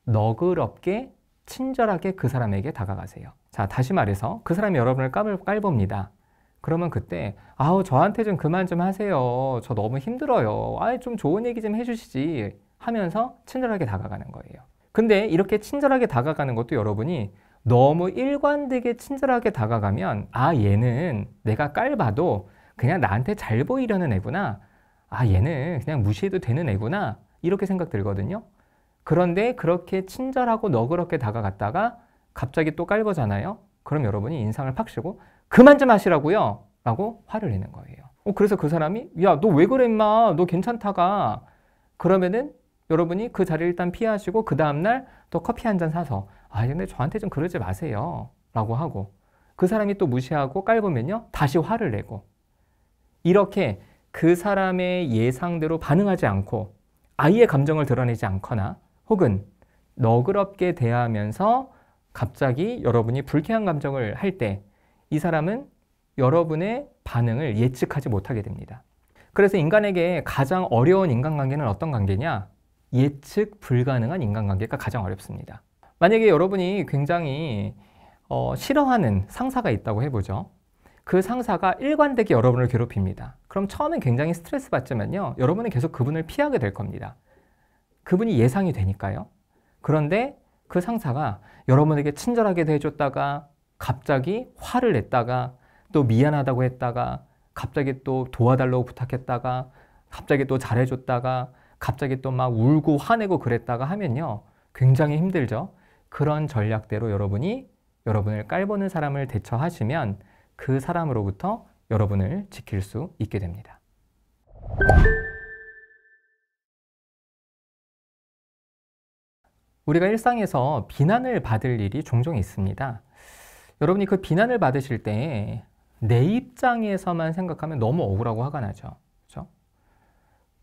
너그럽게 친절하게 그 사람에게 다가가세요. 자, 다시 말해서 그 사람이 여러분을 깔봅니다. 그러면 그때 아우 저한테 좀 그만 좀 하세요. 저 너무 힘들어요. 아이 좀 좋은 얘기 좀 해주시지 하면서 친절하게 다가가는 거예요. 근데 이렇게 친절하게 다가가는 것도 여러분이 너무 일관되게 친절하게 다가가면 아 얘는 내가 깔봐도 그냥 나한테 잘 보이려는 애구나. 아 얘는 그냥 무시해도 되는 애구나. 이렇게 생각 들거든요. 그런데 그렇게 친절하고 너그럽게 다가갔다가 갑자기 또 깔보잖아요. 그럼 여러분이 인상을 팍 쓰고 그만 좀 하시라고요 라고 화를 내는 거예요. 그래서 그 사람이 야 너 왜 그래 임마 너 괜찮다가 그러면은 여러분이 그 자리를 일단 피하시고 그 다음날 또 커피 한 잔 사서 아 근데 저한테 좀 그러지 마세요 라고 하고 그 사람이 또 무시하고 깔보면요 다시 화를 내고 이렇게 그 사람의 예상대로 반응하지 않고 아예 감정을 드러내지 않거나 혹은 너그럽게 대하면서 갑자기 여러분이 불쾌한 감정을 할 때 이 사람은 여러분의 반응을 예측하지 못하게 됩니다. 그래서 인간에게 가장 어려운 인간관계는 어떤 관계냐? 예측 불가능한 인간관계가 가장 어렵습니다. 만약에 여러분이 굉장히 싫어하는 상사가 있다고 해보죠. 그 상사가 일관되게 여러분을 괴롭힙니다. 그럼 처음엔 굉장히 스트레스 받지만요. 여러분은 계속 그분을 피하게 될 겁니다. 그분이 예상이 되니까요. 그런데 그 상사가 여러분에게 친절하게 대해줬다가 갑자기 화를 냈다가 또 미안하다고 했다가 갑자기 또 도와달라고 부탁했다가 갑자기 또 잘해줬다가 갑자기 또 막 울고 화내고 그랬다가 하면요. 굉장히 힘들죠. 그런 전략대로 여러분이 여러분을 깔보는 사람을 대처하시면 그 사람으로부터 여러분을 지킬 수 있게 됩니다. 우리가 일상에서 비난을 받을 일이 종종 있습니다. 여러분이 그 비난을 받으실 때 내 입장에서만 생각하면 너무 억울하고 화가 나죠. 그렇죠?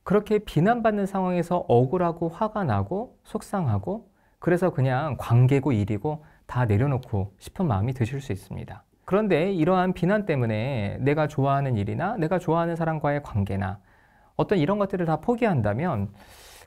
그렇게 비난받는 상황에서 억울하고 화가 나고 속상하고 그래서 그냥 관계고 일이고 다 내려놓고 싶은 마음이 드실 수 있습니다. 그런데 이러한 비난 때문에 내가 좋아하는 일이나 내가 좋아하는 사람과의 관계나 어떤 이런 것들을 다 포기한다면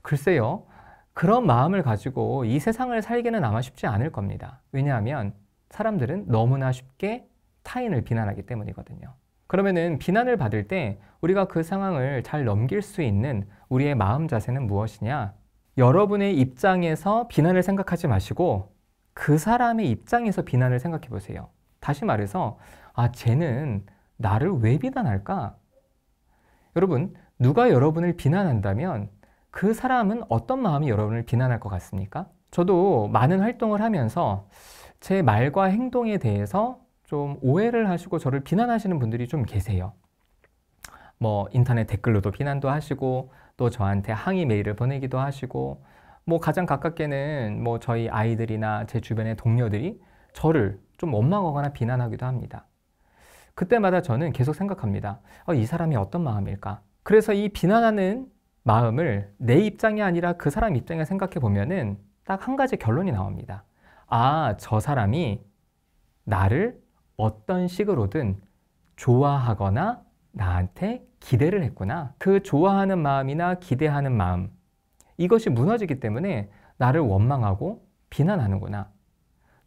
글쎄요. 그런 마음을 가지고 이 세상을 살기는 아마 쉽지 않을 겁니다. 왜냐하면 사람들은 너무나 쉽게 타인을 비난하기 때문이거든요. 그러면은 비난을 받을 때 우리가 그 상황을 잘 넘길 수 있는 우리의 마음 자세는 무엇이냐? 여러분의 입장에서 비난을 생각하지 마시고 그 사람의 입장에서 비난을 생각해 보세요. 다시 말해서 아, 쟤는 나를 왜 비난할까? 여러분, 누가 여러분을 비난한다면 그 사람은 어떤 마음이 여러분을 비난할 것 같습니까? 저도 많은 활동을 하면서 제 말과 행동에 대해서 좀 오해를 하시고 저를 비난하시는 분들이 좀 계세요. 뭐 인터넷 댓글로도 비난도 하시고 또 저한테 항의 메일을 보내기도 하시고 뭐 가장 가깝게는 뭐 저희 아이들이나 제 주변의 동료들이 저를 좀 원망하거나 비난하기도 합니다. 그때마다 저는 계속 생각합니다. 이 사람이 어떤 마음일까? 그래서 이 비난하는 마음을 내 입장이 아니라 그 사람 입장에 생각해 보면은 딱 한 가지 결론이 나옵니다. 아, 저 사람이 나를 어떤 식으로든 좋아하거나 나한테 기대를 했구나. 그 좋아하는 마음이나 기대하는 마음, 이것이 무너지기 때문에 나를 원망하고 비난하는구나.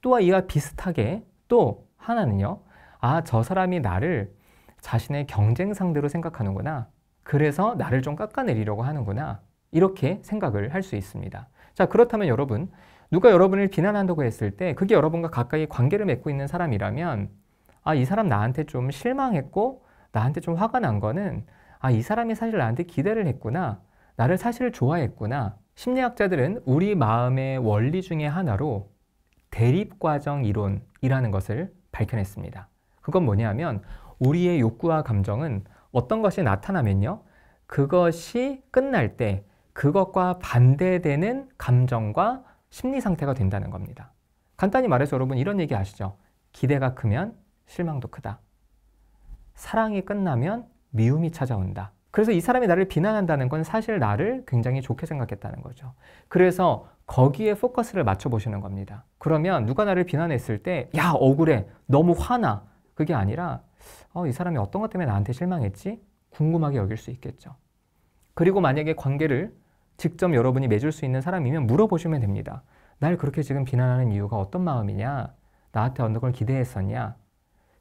또한 이와 비슷하게 또 하나는요. 아, 저 사람이 나를 자신의 경쟁 상대로 생각하는구나. 그래서 나를 좀 깎아내리려고 하는구나. 이렇게 생각을 할 수 있습니다. 자, 그렇다면 여러분, 누가 여러분을 비난한다고 했을 때 그게 여러분과 가까이 관계를 맺고 있는 사람이라면 아, 이 사람 나한테 좀 실망했고 나한테 좀 화가 난 거는 아, 이 사람이 사실 나한테 기대를 했구나. 나를 사실 좋아했구나. 심리학자들은 우리 마음의 원리 중에 하나로 대립과정 이론이라는 것을 밝혀냈습니다. 그건 뭐냐면 우리의 욕구와 감정은 어떤 것이 나타나면요. 그것이 끝날 때 그것과 반대되는 감정과 심리 상태가 된다는 겁니다. 간단히 말해서 여러분 이런 얘기 아시죠? 기대가 크면 실망도 크다. 사랑이 끝나면 미움이 찾아온다. 그래서 이 사람이 나를 비난한다는 건 사실 나를 굉장히 좋게 생각했다는 거죠. 그래서 거기에 포커스를 맞춰보시는 겁니다. 그러면 누가 나를 비난했을 때 야, 억울해, 너무 화나, 그게 아니라 이 사람이 어떤 것 때문에 나한테 실망했지? 궁금하게 여길 수 있겠죠. 그리고 만약에 관계를 직접 여러분이 맺을 수 있는 사람이면 물어보시면 됩니다. 날 그렇게 지금 비난하는 이유가 어떤 마음이냐? 나한테 어떤 걸 기대했었냐?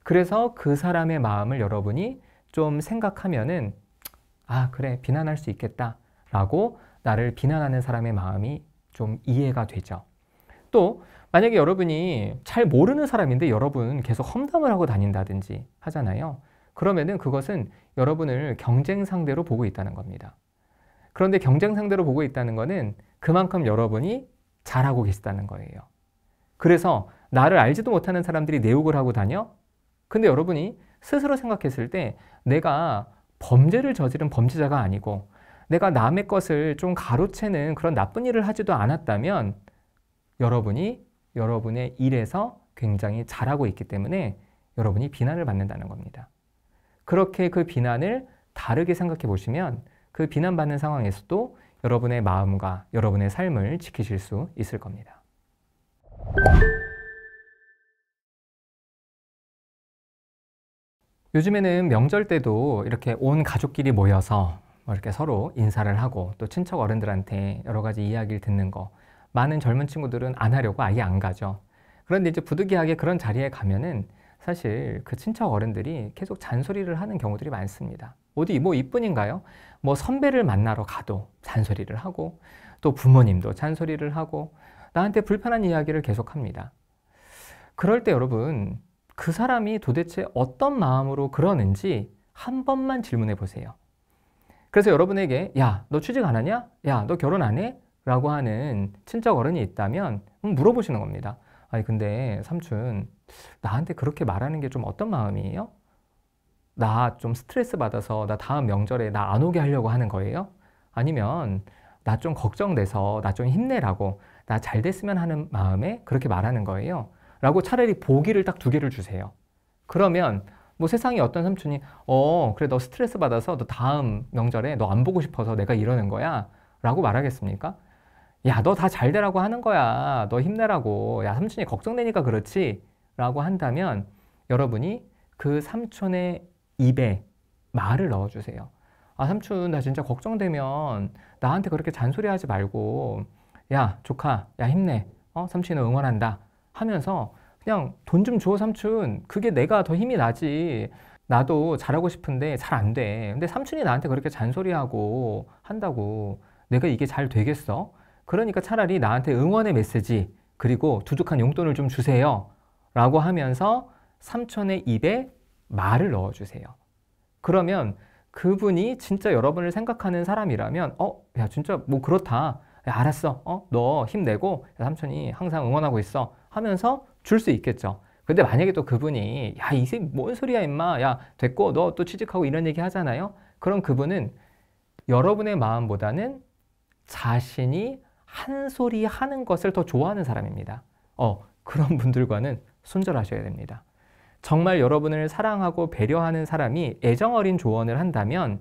그래서 그 사람의 마음을 여러분이 좀 생각하면은 아, 그래, 비난할 수 있겠다 라고 나를 비난하는 사람의 마음이 좀 이해가 되죠. 또 만약에 여러분이 잘 모르는 사람인데 여러분 계속 험담을 하고 다닌다든지 하잖아요. 그러면은 그것은 여러분을 경쟁 상대로 보고 있다는 겁니다. 그런데 경쟁 상대로 보고 있다는 거는 그만큼 여러분이 잘하고 계시다는 거예요. 그래서 나를 알지도 못하는 사람들이 내 욕을 하고 다녀? 근데 여러분이 스스로 생각했을 때 내가 범죄를 저지른 범죄자가 아니고 내가 남의 것을 좀 가로채는 그런 나쁜 일을 하지도 않았다면 여러분이 여러분의 일에서 굉장히 잘하고 있기 때문에 여러분이 비난을 받는다는 겁니다. 그렇게 그 비난을 다르게 생각해 보시면 그 비난받는 상황에서도 여러분의 마음과 여러분의 삶을 지키실 수 있을 겁니다. 요즘에는 명절 때도 이렇게 온 가족끼리 모여서 이렇게 서로 인사를 하고 또 친척 어른들한테 여러 가지 이야기를 듣는 거 많은 젊은 친구들은 안 하려고 아예 안 가죠. 그런데 이제 부득이하게 그런 자리에 가면은 사실 그 친척 어른들이 계속 잔소리를 하는 경우들이 많습니다. 어디 뭐 이뿐인가요? 뭐 선배를 만나러 가도 잔소리를 하고 또 부모님도 잔소리를 하고 나한테 불편한 이야기를 계속합니다. 그럴 때 여러분 그 사람이 도대체 어떤 마음으로 그러는지 한 번만 질문해 보세요. 그래서 여러분에게 야, 너 취직 안 하냐? 야, 너 결혼 안 해? 라고 하는 친척 어른이 있다면 물어보시는 겁니다. 아니 근데 삼촌 나한테 그렇게 말하는 게 좀 어떤 마음이에요? 나 좀 스트레스 받아서 나 다음 명절에 나 안 오게 하려고 하는 거예요? 아니면 나 좀 걱정돼서 나 좀 힘내라고 나 잘 됐으면 하는 마음에 그렇게 말하는 거예요? 라고 차라리 보기를 딱 2개를 주세요. 그러면 뭐 세상에 어떤 삼촌이 그래 너 스트레스 받아서 너 다음 명절에 너 안 보고 싶어서 내가 이러는 거야 라고 말하겠습니까? 야, 너 다 잘 되라고 하는 거야. 너 힘내라고. 야, 삼촌이 걱정되니까 그렇지 라고 한다면 여러분이 그 삼촌의 입에 말을 넣어주세요. 아, 삼촌 나 진짜 걱정되면 나한테 그렇게 잔소리하지 말고 야, 조카, 야, 힘내. 삼촌이 너 응원한다 하면서 그냥 돈 좀 줘, 삼촌. 그게 내가 더 힘이 나지. 나도 잘하고 싶은데 잘 안 돼. 근데 삼촌이 나한테 그렇게 잔소리하고 한다고 내가 이게 잘 되겠어? 그러니까 차라리 나한테 응원의 메시지 그리고 두둑한 용돈을 좀 주세요 라고 하면서 삼촌의 입에 말을 넣어주세요. 그러면 그분이 진짜 여러분을 생각하는 사람이라면 야 진짜 뭐 그렇다. 야, 알았어. 너 힘내고 야, 삼촌이 항상 응원하고 있어 하면서 줄 수 있겠죠. 근데 만약에 또 그분이 야 이게 뭔 소리야 임마. 야 됐고 너 또 취직하고 이런 얘기 하잖아요. 그럼 그분은 여러분의 마음보다는 자신이 한 소리 하는 것을 더 좋아하는 사람입니다. 그런 분들과는 손절하셔야 됩니다. 정말 여러분을 사랑하고 배려하는 사람이 애정어린 조언을 한다면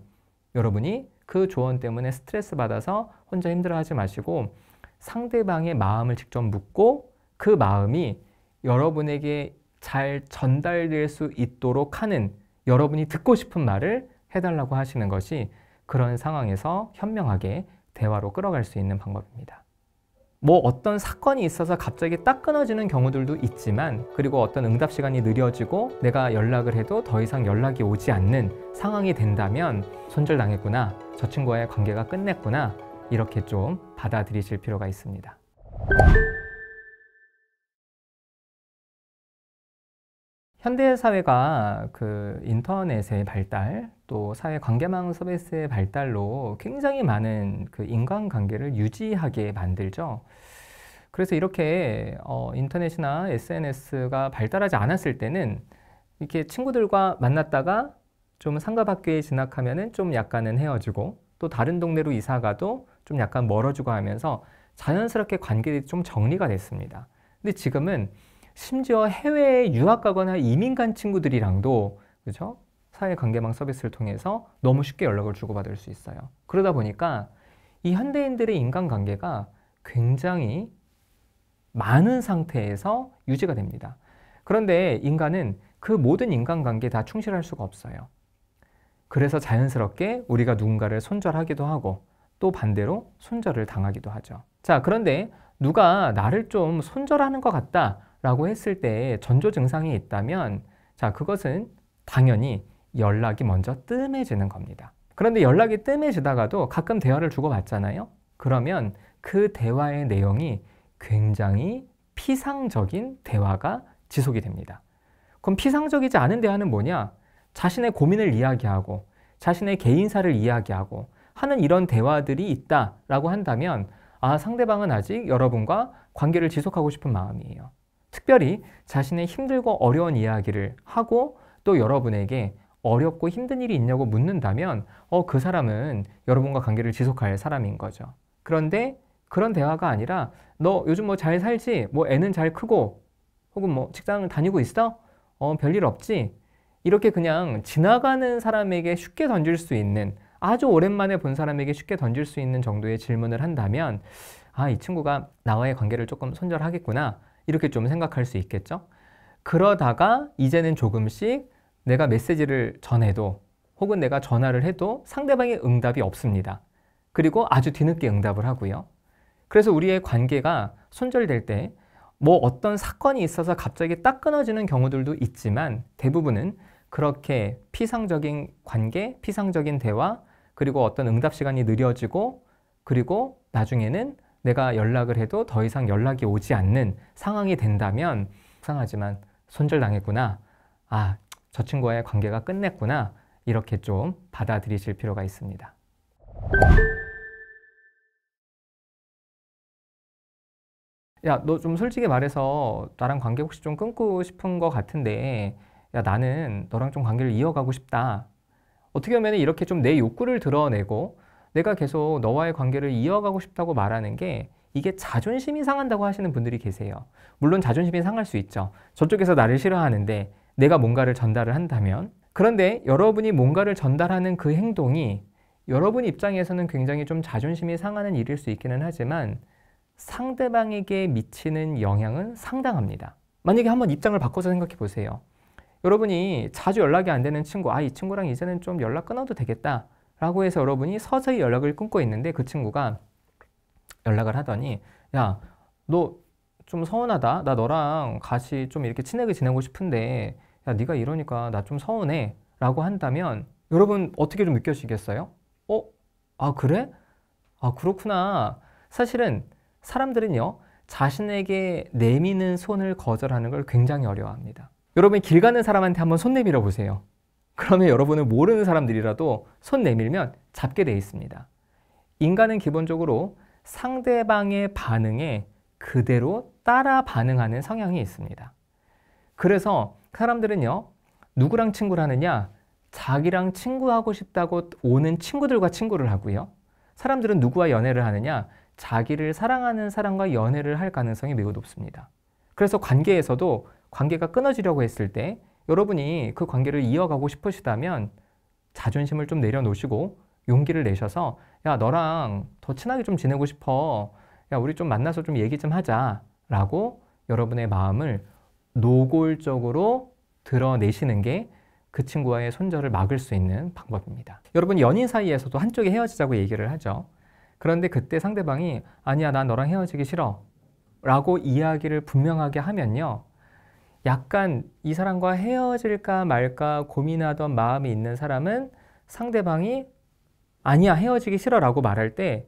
여러분이 그 조언 때문에 스트레스 받아서 혼자 힘들어하지 마시고 상대방의 마음을 직접 묻고 그 마음이 여러분에게 잘 전달될 수 있도록 하는 여러분이 듣고 싶은 말을 해달라고 하시는 것이 그런 상황에서 현명하게 대화로 끌어갈 수 있는 방법입니다. 뭐 어떤 사건이 있어서 갑자기 딱 끊어지는 경우들도 있지만 그리고 어떤 응답 시간이 느려지고 내가 연락을 해도 더 이상 연락이 오지 않는 상황이 된다면 손절당했구나, 저 친구와의 관계가 끝냈구나 이렇게 좀 받아들이실 필요가 있습니다. 현대사회가 그 인터넷의 발달, 또 사회 관계망 서비스의 발달로 굉장히 많은 그 인간관계를 유지하게 만들죠. 그래서 이렇게 인터넷이나 SNS가 발달하지 않았을 때는 이렇게 친구들과 만났다가 좀 상가밖에 진학하면은 좀 약간은 헤어지고 또 다른 동네로 이사 가도 좀 약간 멀어지고 하면서 자연스럽게 관계들이 좀 정리가 됐습니다. 근데 지금은 심지어 해외에 유학 가거나 이민 간 친구들이랑도 그죠? 사회관계망 서비스를 통해서 너무 쉽게 연락을 주고받을 수 있어요. 그러다 보니까 이 현대인들의 인간관계가 굉장히 많은 상태에서 유지가 됩니다. 그런데 인간은 그 모든 인간관계에 다 충실할 수가 없어요. 그래서 자연스럽게 우리가 누군가를 손절하기도 하고 또 반대로 손절을 당하기도 하죠. 자, 그런데 누가 나를 좀 손절하는 것 같다 라고 했을 때 전조 증상이 있다면 자, 그것은 당연히 연락이 먼저 뜸해지는 겁니다. 그런데 연락이 뜸해지다가도 가끔 대화를 주고받잖아요. 그러면 그 대화의 내용이 굉장히 피상적인 대화가 지속이 됩니다. 그럼 피상적이지 않은 대화는 뭐냐? 자신의 고민을 이야기하고 자신의 개인사를 이야기하고 하는 이런 대화들이 있다라고 한다면 아, 상대방은 아직 여러분과 관계를 지속하고 싶은 마음이에요. 특별히 자신의 힘들고 어려운 이야기를 하고 또 여러분에게 어렵고 힘든 일이 있냐고 묻는다면 그 사람은 여러분과 관계를 지속할 사람인 거죠. 그런데 그런 대화가 아니라 너 요즘 뭐 잘 살지? 뭐 애는 잘 크고 혹은 뭐 직장을 다니고 있어? 별일 없지? 이렇게 그냥 지나가는 사람에게 쉽게 던질 수 있는 아주 오랜만에 본 사람에게 쉽게 던질 수 있는 정도의 질문을 한다면 아, 이 친구가 나와의 관계를 조금 손절하겠구나 이렇게 좀 생각할 수 있겠죠. 그러다가 이제는 조금씩 내가 메시지를 전해도 혹은 내가 전화를 해도 상대방의 응답이 없습니다. 그리고 아주 뒤늦게 응답을 하고요. 그래서 우리의 관계가 손절될 때 뭐 어떤 사건이 있어서 갑자기 딱 끊어지는 경우들도 있지만 대부분은 그렇게 피상적인 관계, 피상적인 대화, 그리고 어떤 응답 시간이 느려지고 그리고 나중에는 내가 연락을 해도 더 이상 연락이 오지 않는 상황이 된다면 속상하지만 손절당했구나. 아, 저 친구와의 관계가 끝냈구나. 이렇게 좀 받아들이실 필요가 있습니다. 야, 너 좀 솔직히 말해서 나랑 관계 혹시 좀 끊고 싶은 것 같은데 야, 나는 너랑 좀 관계를 이어가고 싶다. 어떻게 보면 이렇게 좀 내 욕구를 드러내고 내가 계속 너와의 관계를 이어가고 싶다고 말하는 게 이게 자존심이 상한다고 하시는 분들이 계세요. 물론 자존심이 상할 수 있죠. 저쪽에서 나를 싫어하는데 내가 뭔가를 전달을 한다면. 그런데 여러분이 뭔가를 전달하는 그 행동이 여러분 입장에서는 굉장히 좀 자존심이 상하는 일일 수 있기는 하지만 상대방에게 미치는 영향은 상당합니다. 만약에 한번 입장을 바꿔서 생각해 보세요. 여러분이 자주 연락이 안 되는 친구, 아, 이 친구랑 이제는 좀 연락 끊어도 되겠다 라고 해서 여러분이 서서히 연락을 끊고 있는데 그 친구가 연락을 하더니 야, 너 좀 서운하다. 나 너랑 같이 좀 이렇게 친하게 지내고 싶은데 야, 네가 이러니까 나 좀 서운해 라고 한다면 여러분 어떻게 좀 느껴지겠어요? 아, 그래? 아, 그렇구나. 사실은 사람들은요, 자신에게 내미는 손을 거절하는 걸 굉장히 어려워합니다. 여러분이 길 가는 사람한테 한번 손 내밀어 보세요. 그러면 여러분은 모르는 사람들이라도 손 내밀면 잡게 돼 있습니다. 인간은 기본적으로 상대방의 반응에 그대로 따라 반응하는 성향이 있습니다. 그래서 사람들은요, 누구랑 친구를 하느냐? 자기랑 친구하고 싶다고 오는 친구들과 친구를 하고요. 사람들은 누구와 연애를 하느냐? 자기를 사랑하는 사람과 연애를 할 가능성이 매우 높습니다. 그래서 관계에서도 관계가 끊어지려고 했을 때 여러분이 그 관계를 이어가고 싶으시다면 자존심을 좀 내려놓으시고 용기를 내셔서 야, 너랑 더 친하게 좀 지내고 싶어. 야, 우리 좀 만나서 좀 얘기 좀 하자. 라고 여러분의 마음을 노골적으로 드러내시는 게 그 친구와의 손절을 막을 수 있는 방법입니다. 여러분 연인 사이에서도 한쪽이 헤어지자고 얘기를 하죠. 그런데 그때 상대방이 아니야, 난 너랑 헤어지기 싫어 라고 이야기를 분명하게 하면요, 약간 이 사람과 헤어질까 말까 고민하던 마음이 있는 사람은 상대방이 아니야, 헤어지기 싫어 라고 말할 때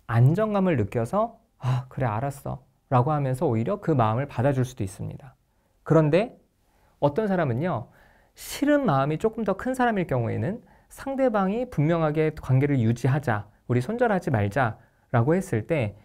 안정감을 느껴서 아, 그래, 알았어 라고 하면서 오히려 그 마음을 받아줄 수도 있습니다. 그런데 어떤 사람은요, 싫은 마음이 조금 더 큰 사람일 경우에는 상대방이 분명하게 관계를 유지하자, 우리 손절하지 말자 라고 했을 때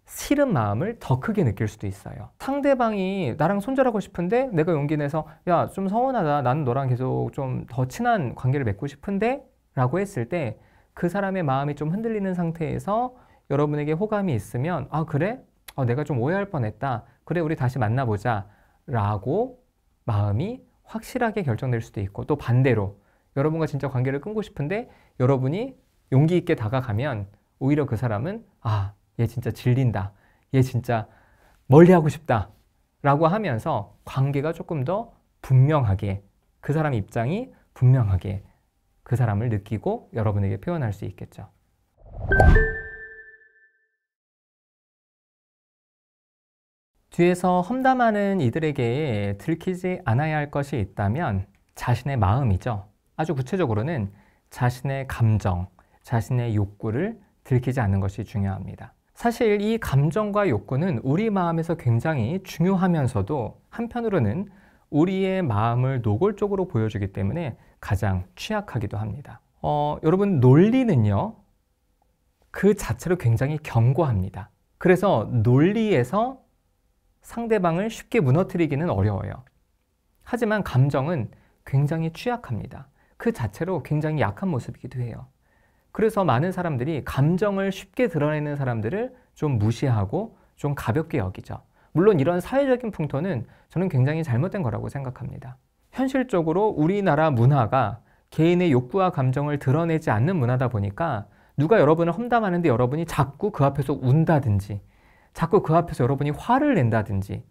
싫은 마음을 더 크게 느낄 수도 있어요. 상대방이 나랑 손절하고 싶은데 내가 용기 내서 야, 좀 서운하다, 나는 너랑 계속 좀 더 친한 관계를 맺고 싶은데 라고 했을 때 그 사람의 마음이 좀 흔들리는 상태에서 여러분에게 호감이 있으면 아, 그래? 내가 좀 오해할 뻔했다. 그래, 우리 다시 만나보자 라고 마음이 확실하게 결정될 수도 있고, 또 반대로 여러분과 진짜 관계를 끊고 싶은데 여러분이 용기 있게 다가가면 오히려 그 사람은 얘 진짜 질린다, 얘 진짜 멀리하고 싶다 라고 하면서 관계가 조금 더 분명하게, 그 사람 입장이 분명하게 그 사람을 느끼고 여러분에게 표현할 수 있겠죠. 뒤에서 험담하는 이들에게 들키지 않아야 할 것이 있다면 자신의 마음이죠. 아주 구체적으로는 자신의 감정, 자신의 욕구를 들키지 않는 것이 중요합니다. 사실 이 감정과 욕구는 우리 마음에서 굉장히 중요하면서도 한편으로는 우리의 마음을 노골적으로 보여주기 때문에 가장 취약하기도 합니다. 여러분, 논리는요, 그 자체로 굉장히 견고합니다. 그래서 논리에서 상대방을 쉽게 무너뜨리기는 어려워요. 하지만 감정은 굉장히 취약합니다. 그 자체로 굉장히 약한 모습이기도 해요. 그래서 많은 사람들이 감정을 쉽게 드러내는 사람들을 좀 무시하고 좀 가볍게 여기죠. 물론 이런 사회적인 풍토는 저는 굉장히 잘못된 거라고 생각합니다. 현실적으로 우리나라 문화가 개인의 욕구와 감정을 드러내지 않는 문화다 보니까 누가 여러분을 험담하는데 여러분이 자꾸 그 앞에서 운다든지, 자꾸 그 앞에서 여러분이 화를 낸다든지,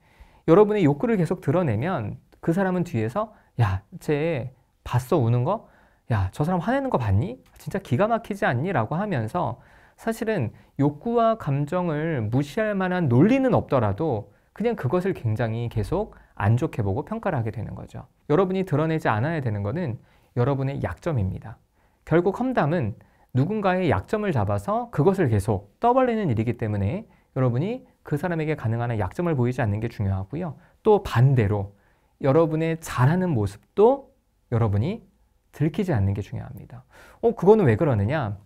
여러분의 욕구를 계속 드러내면 그 사람은 뒤에서 야, 쟤 봤어 우는 거? 야, 저 사람 화내는 거 봤니? 진짜 기가 막히지 않니? 라고 하면서 사실은 욕구와 감정을 무시할 만한 논리는 없더라도 그냥 그것을 굉장히 계속 안 좋게 보고 평가를 하게 되는 거죠. 여러분이 드러내지 않아야 되는 것은 여러분의 약점입니다. 결국 험담은 누군가의 약점을 잡아서 그것을 계속 떠벌리는 일이기 때문에 여러분이 그 사람에게 가능한 한 약점을 보이지 않는 게 중요하고요. 또 반대로 여러분의 잘하는 모습도 여러분이 들키지 않는 게 중요합니다. 그거는 왜 그러느냐?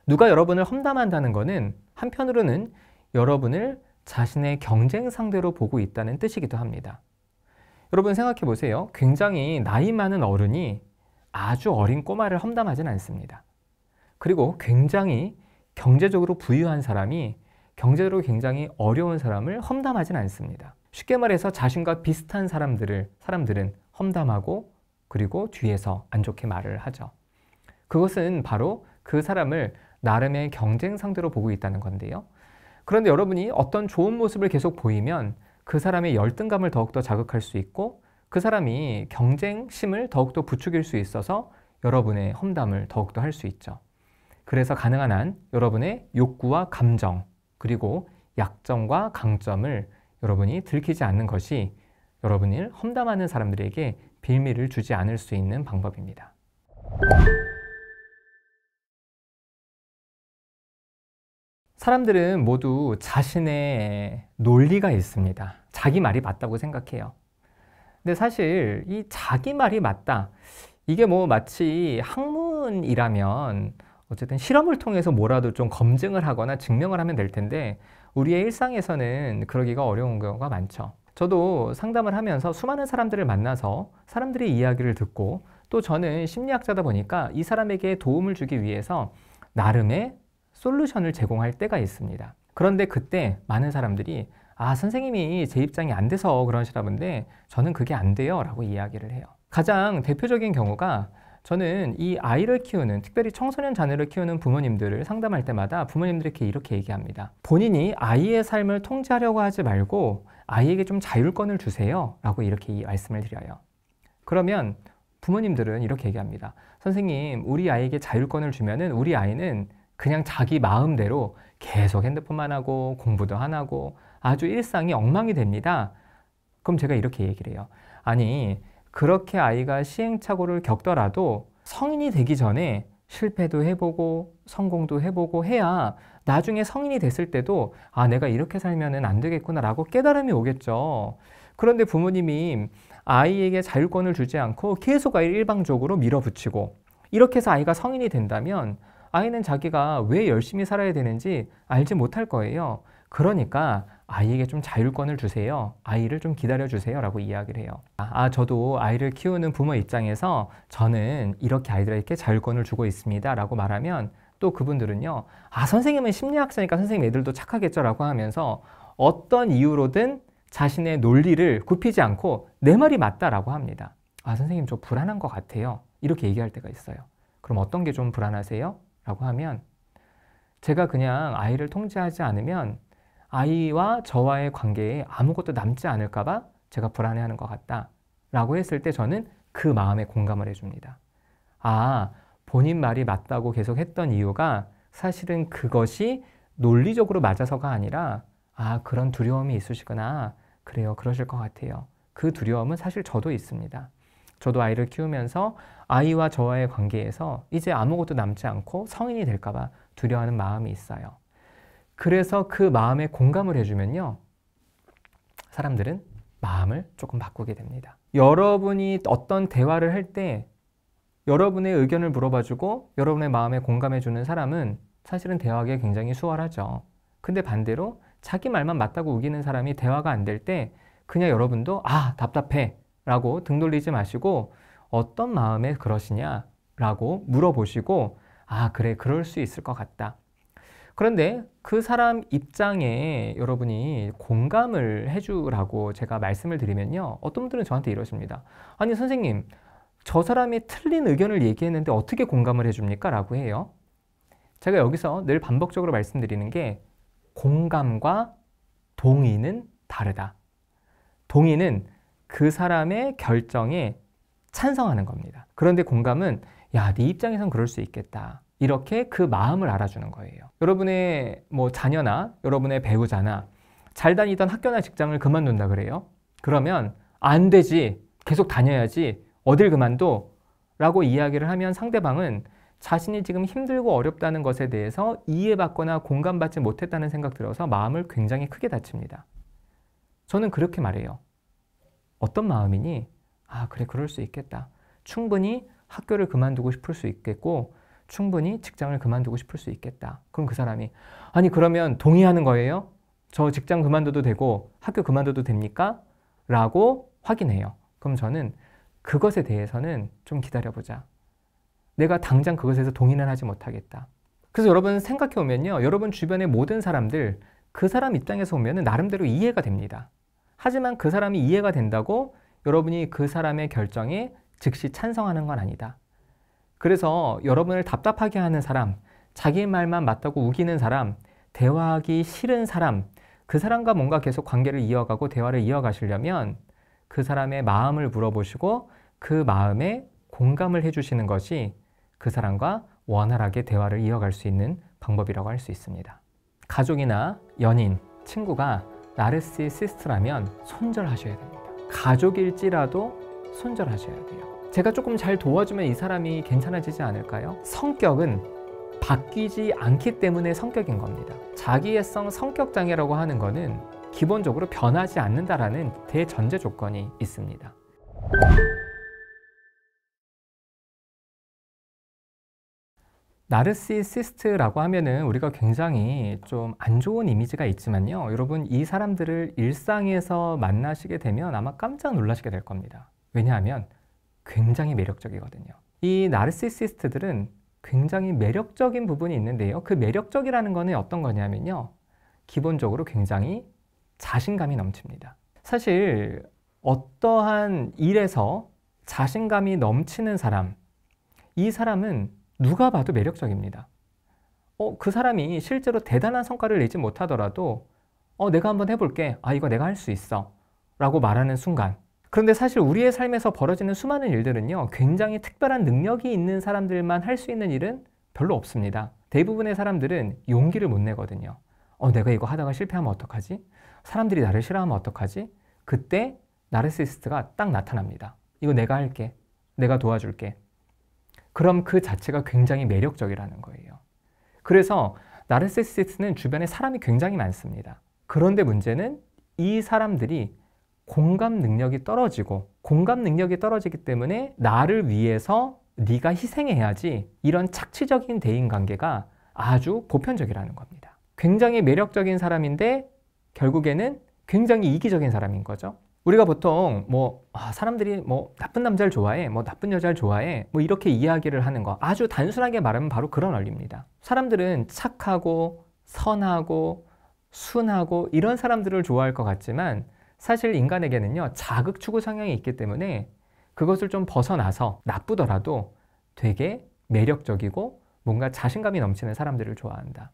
누가 여러분을 험담한다는 거는 한편으로는 여러분을 자신의 경쟁 상대로 보고 있다는 뜻이기도 합니다. 여러분 생각해 보세요. 굉장히 나이 많은 어른이 아주 어린 꼬마를 험담하진 않습니다. 그리고 굉장히 경제적으로 부유한 사람이 경제적으로 굉장히 어려운 사람을 험담하진 않습니다. 쉽게 말해서 자신과 비슷한 사람들은 험담하고 그리고 뒤에서 안 좋게 말을 하죠. 그것은 바로 그 사람을 나름의 경쟁 상대로 보고 있다는 건데요. 그런데 여러분이 어떤 좋은 모습을 계속 보이면 그 사람의 열등감을 더욱더 자극할 수 있고 그 사람이 경쟁심을 더욱더 부추길 수 있어서 여러분의 험담을 더욱더 할 수 있죠. 그래서 가능한 한 여러분의 욕구와 감정 그리고 약점과 강점을 여러분이 들키지 않는 것이 여러분을 험담하는 사람들에게 빌미를 주지 않을 수 있는 방법입니다. 사람들은 모두 자신의 논리가 있습니다. 자기 말이 맞다고 생각해요. 근데 사실 이 자기 말이 맞다, 이게 마치 학문이라면 어쨌든 실험을 통해서 뭐라도 좀 검증을 하거나 증명을 하면 될 텐데 우리의 일상에서는 그러기가 어려운 경우가 많죠. 저도 상담을 하면서 수많은 사람들을 만나서 사람들의 이야기를 듣고 또 저는 심리학자다 보니까 이 사람에게 도움을 주기 위해서 나름의 솔루션을 제공할 때가 있습니다. 그런데 그때 많은 사람들이 선생님이 제 입장이 안 돼서 그러시나 본데 저는 그게 안 돼요 라고 이야기를 해요. 가장 대표적인 경우가 저는 이 아이를 키우는, 특별히 청소년 자녀를 키우는 부모님들을 상담할 때마다 부모님들에게 이렇게 얘기합니다. 본인이 아이의 삶을 통제하려고 하지 말고 아이에게 좀 자율권을 주세요 라고 이렇게 말씀을 드려요. 그러면 부모님들은 이렇게 얘기합니다. 선생님, 우리 아이에게 자율권을 주면은 우리 아이는 그냥 자기 마음대로 계속 핸드폰만 하고 공부도 안 하고 아주 일상이 엉망이 됩니다. 그럼 제가 이렇게 얘기를 해요. 아니, 그렇게 아이가 시행착오를 겪더라도 성인이 되기 전에 실패도 해보고 성공도 해보고 해야 나중에 성인이 됐을 때도 내가 이렇게 살면은 안 되겠구나 라고 깨달음이 오겠죠. 그런데 부모님이 아이에게 자율권을 주지 않고 계속 아이를 일방적으로 밀어붙이고 이렇게 해서 아이가 성인이 된다면 아이는 자기가 왜 열심히 살아야 되는지 알지 못할 거예요. 그러니까 아이에게 좀 자율권을 주세요. 아이를 좀 기다려주세요 라고 이야기를 해요. 저도 아이를 키우는 부모 입장에서 저는 이렇게 아이들에게 자율권을 주고 있습니다 라고 말하면 또 그분들은요, 선생님은 심리학자니까 선생님 애들도 착하겠죠 라고 하면서 어떤 이유로든 자신의 논리를 굽히지 않고 내 말이 맞다라고 합니다. 아, 선생님 저 불안한 것 같아요. 이렇게 얘기할 때가 있어요. 그럼 어떤 게 좀 불안하세요? 라고 하면 제가 그냥 아이를 통제하지 않으면 아이와 저와의 관계에 아무것도 남지 않을까 봐 제가 불안해하는 것 같다 라고 했을 때 저는 그 마음에 공감을 해줍니다. 아, 본인 말이 맞다고 계속 했던 이유가 사실은 그것이 논리적으로 맞아서가 아니라 아, 그런 두려움이 있으시구나. 그래요. 그러실 것 같아요. 그 두려움은 사실 저도 있습니다. 저도 아이를 키우면서 아이와 저와의 관계에서 이제 아무것도 남지 않고 성인이 될까 봐 두려워하는 마음이 있어요. 그래서 그 마음에 공감을 해주면요. 사람들은 마음을 조금 바꾸게 됩니다. 여러분이 어떤 대화를 할 때 여러분의 의견을 물어봐주고 여러분의 마음에 공감해주는 사람은 사실은 대화하기가 굉장히 수월하죠. 근데 반대로 자기 말만 맞다고 우기는 사람이 대화가 안 될 때 그냥 여러분도 아, 답답해 라고 등 돌리지 마시고 어떤 마음에 그러시냐 라고 물어보시고 아, 그래, 그럴 수 있을 것 같다. 그런데 그 사람 입장에 여러분이 공감을 해주라고 제가 말씀을 드리면요. 어떤 분들은 저한테 이러십니다. 아니, 선생님, 저 사람이 틀린 의견을 얘기했는데 어떻게 공감을 해줍니까? 라고 해요. 제가 여기서 늘 반복적으로 말씀드리는 게 공감과 동의는 다르다. 동의는 그 사람의 결정에 찬성하는 겁니다. 그런데 공감은 야, 네 입장에선 그럴 수 있겠다. 이렇게 그 마음을 알아주는 거예요. 여러분의 자녀나 여러분의 배우자나 잘 다니던 학교나 직장을 그만둔다 그래요. 그러면 안 되지. 계속 다녀야지. 어딜 그만둬? 라고 이야기를 하면 상대방은 자신이 지금 힘들고 어렵다는 것에 대해서 이해받거나 공감받지 못했다는 생각 들어서 마음을 굉장히 크게 다칩니다. 저는 그렇게 말해요. 어떤 마음이니? 아, 그래, 그럴 수 있겠다. 충분히 학교를 그만두고 싶을 수 있겠고 충분히 직장을 그만두고 싶을 수 있겠다. 그럼 그 사람이 아니, 그러면 동의하는 거예요? 저 직장 그만둬도 되고 학교 그만둬도 됩니까? 라고 확인해요. 그럼 저는 그것에 대해서는 좀 기다려보자. 내가 당장 그것에서 동의는 하지 못하겠다. 그래서 여러분 생각해 보면요. 여러분 주변의 모든 사람들 그 사람 입장에서 보면 나름대로 이해가 됩니다. 하지만 그 사람이 이해가 된다고 여러분이 그 사람의 결정에 즉시 찬성하는 건 아니다. 그래서 여러분을 답답하게 하는 사람, 자기 말만 맞다고 우기는 사람, 대화하기 싫은 사람, 그 사람과 뭔가 계속 관계를 이어가고 대화를 이어가시려면 그 사람의 마음을 물어보시고 그 마음에 공감을 해주시는 것이 그 사람과 원활하게 대화를 이어갈 수 있는 방법이라고 할 수 있습니다. 가족이나 연인, 친구가 나르시시스트라면 손절하셔야 됩니다. 가족일지라도 손절하셔야 돼요. 제가 조금 잘 도와주면 이 사람이 괜찮아지지 않을까요? 성격은 바뀌지 않기 때문에 성격인 겁니다. 자기애성 성격장애라고 하는 거는 기본적으로 변하지 않는다라는 대전제 조건이 있습니다. 나르시시스트라고 하면은 우리가 굉장히 좀 안 좋은 이미지가 있지만요. 여러분 이 사람들을 일상에서 만나시게 되면 아마 깜짝 놀라시게 될 겁니다. 왜냐하면 굉장히 매력적이거든요. 이 나르시시스트들은 굉장히 매력적인 부분이 있는데요. 그 매력적이라는 거는 어떤 거냐면요. 기본적으로 굉장히 자신감이 넘칩니다. 사실 어떠한 일에서 자신감이 넘치는 사람, 이 사람은 누가 봐도 매력적입니다. 그 사람이 실제로 대단한 성과를 내지 못하더라도 내가 한번 해볼게. 아, 이거 내가 할 수 있어. 라고 말하는 순간. 그런데 사실 우리의 삶에서 벌어지는 수많은 일들은요. 굉장히 특별한 능력이 있는 사람들만 할 수 있는 일은 별로 없습니다. 대부분의 사람들은 용기를 못 내거든요. 내가 이거 하다가 실패하면 어떡하지? 사람들이 나를 싫어하면 어떡하지? 그때 나르시시스트가 딱 나타납니다. 이거 내가 할게. 내가 도와줄게. 그럼 그 자체가 굉장히 매력적이라는 거예요. 그래서 나르시시스트는 주변에 사람이 굉장히 많습니다. 그런데 문제는 이 사람들이 공감 능력이 떨어지고 공감 능력이 떨어지기 때문에 나를 위해서 네가 희생해야지 이런 착취적인 대인관계가 아주 보편적이라는 겁니다. 굉장히 매력적인 사람인데 결국에는 굉장히 이기적인 사람인 거죠. 우리가 보통 사람들이 나쁜 남자를 좋아해, 나쁜 여자를 좋아해, 이렇게 이야기를 하는 거 아주 단순하게 말하면 바로 그런 원리입니다. 사람들은 착하고 선하고 순하고 이런 사람들을 좋아할 것 같지만 사실 인간에게는요, 자극 추구 성향이 있기 때문에 그것을 좀 벗어나서 나쁘더라도 되게 매력적이고 뭔가 자신감이 넘치는 사람들을 좋아한다.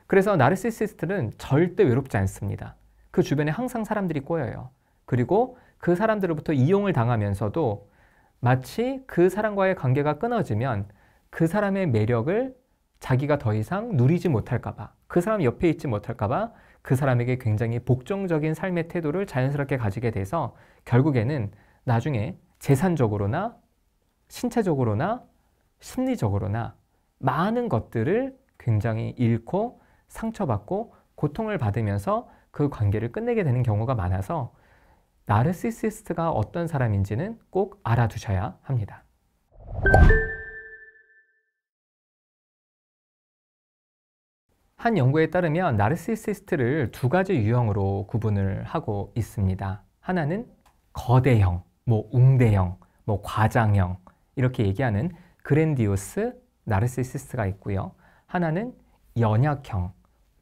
그래서 나르시시스트는 절대 외롭지 않습니다. 그 주변에 항상 사람들이 꼬여요. 그리고 그 사람들로부터 이용을 당하면서도 마치 그 사람과의 관계가 끊어지면 그 사람의 매력을 자기가 더 이상 누리지 못할까 봐, 그 사람 옆에 있지 못할까 봐 그 사람에게 굉장히 복종적인 삶의 태도를 자연스럽게 가지게 돼서 결국에는 나중에 재산적으로나 신체적으로나 심리적으로나 많은 것들을 굉장히 잃고 상처받고 고통을 받으면서 그 관계를 끝내게 되는 경우가 많아서 나르시시스트가 어떤 사람인지는 꼭 알아두셔야 합니다. 한 연구에 따르면 나르시시스트를 두 가지 유형으로 구분을 하고 있습니다. 하나는 거대형, 웅대형, 과장형 이렇게 얘기하는 그랜디오스 나르시시스트가 있고요. 하나는 연약형,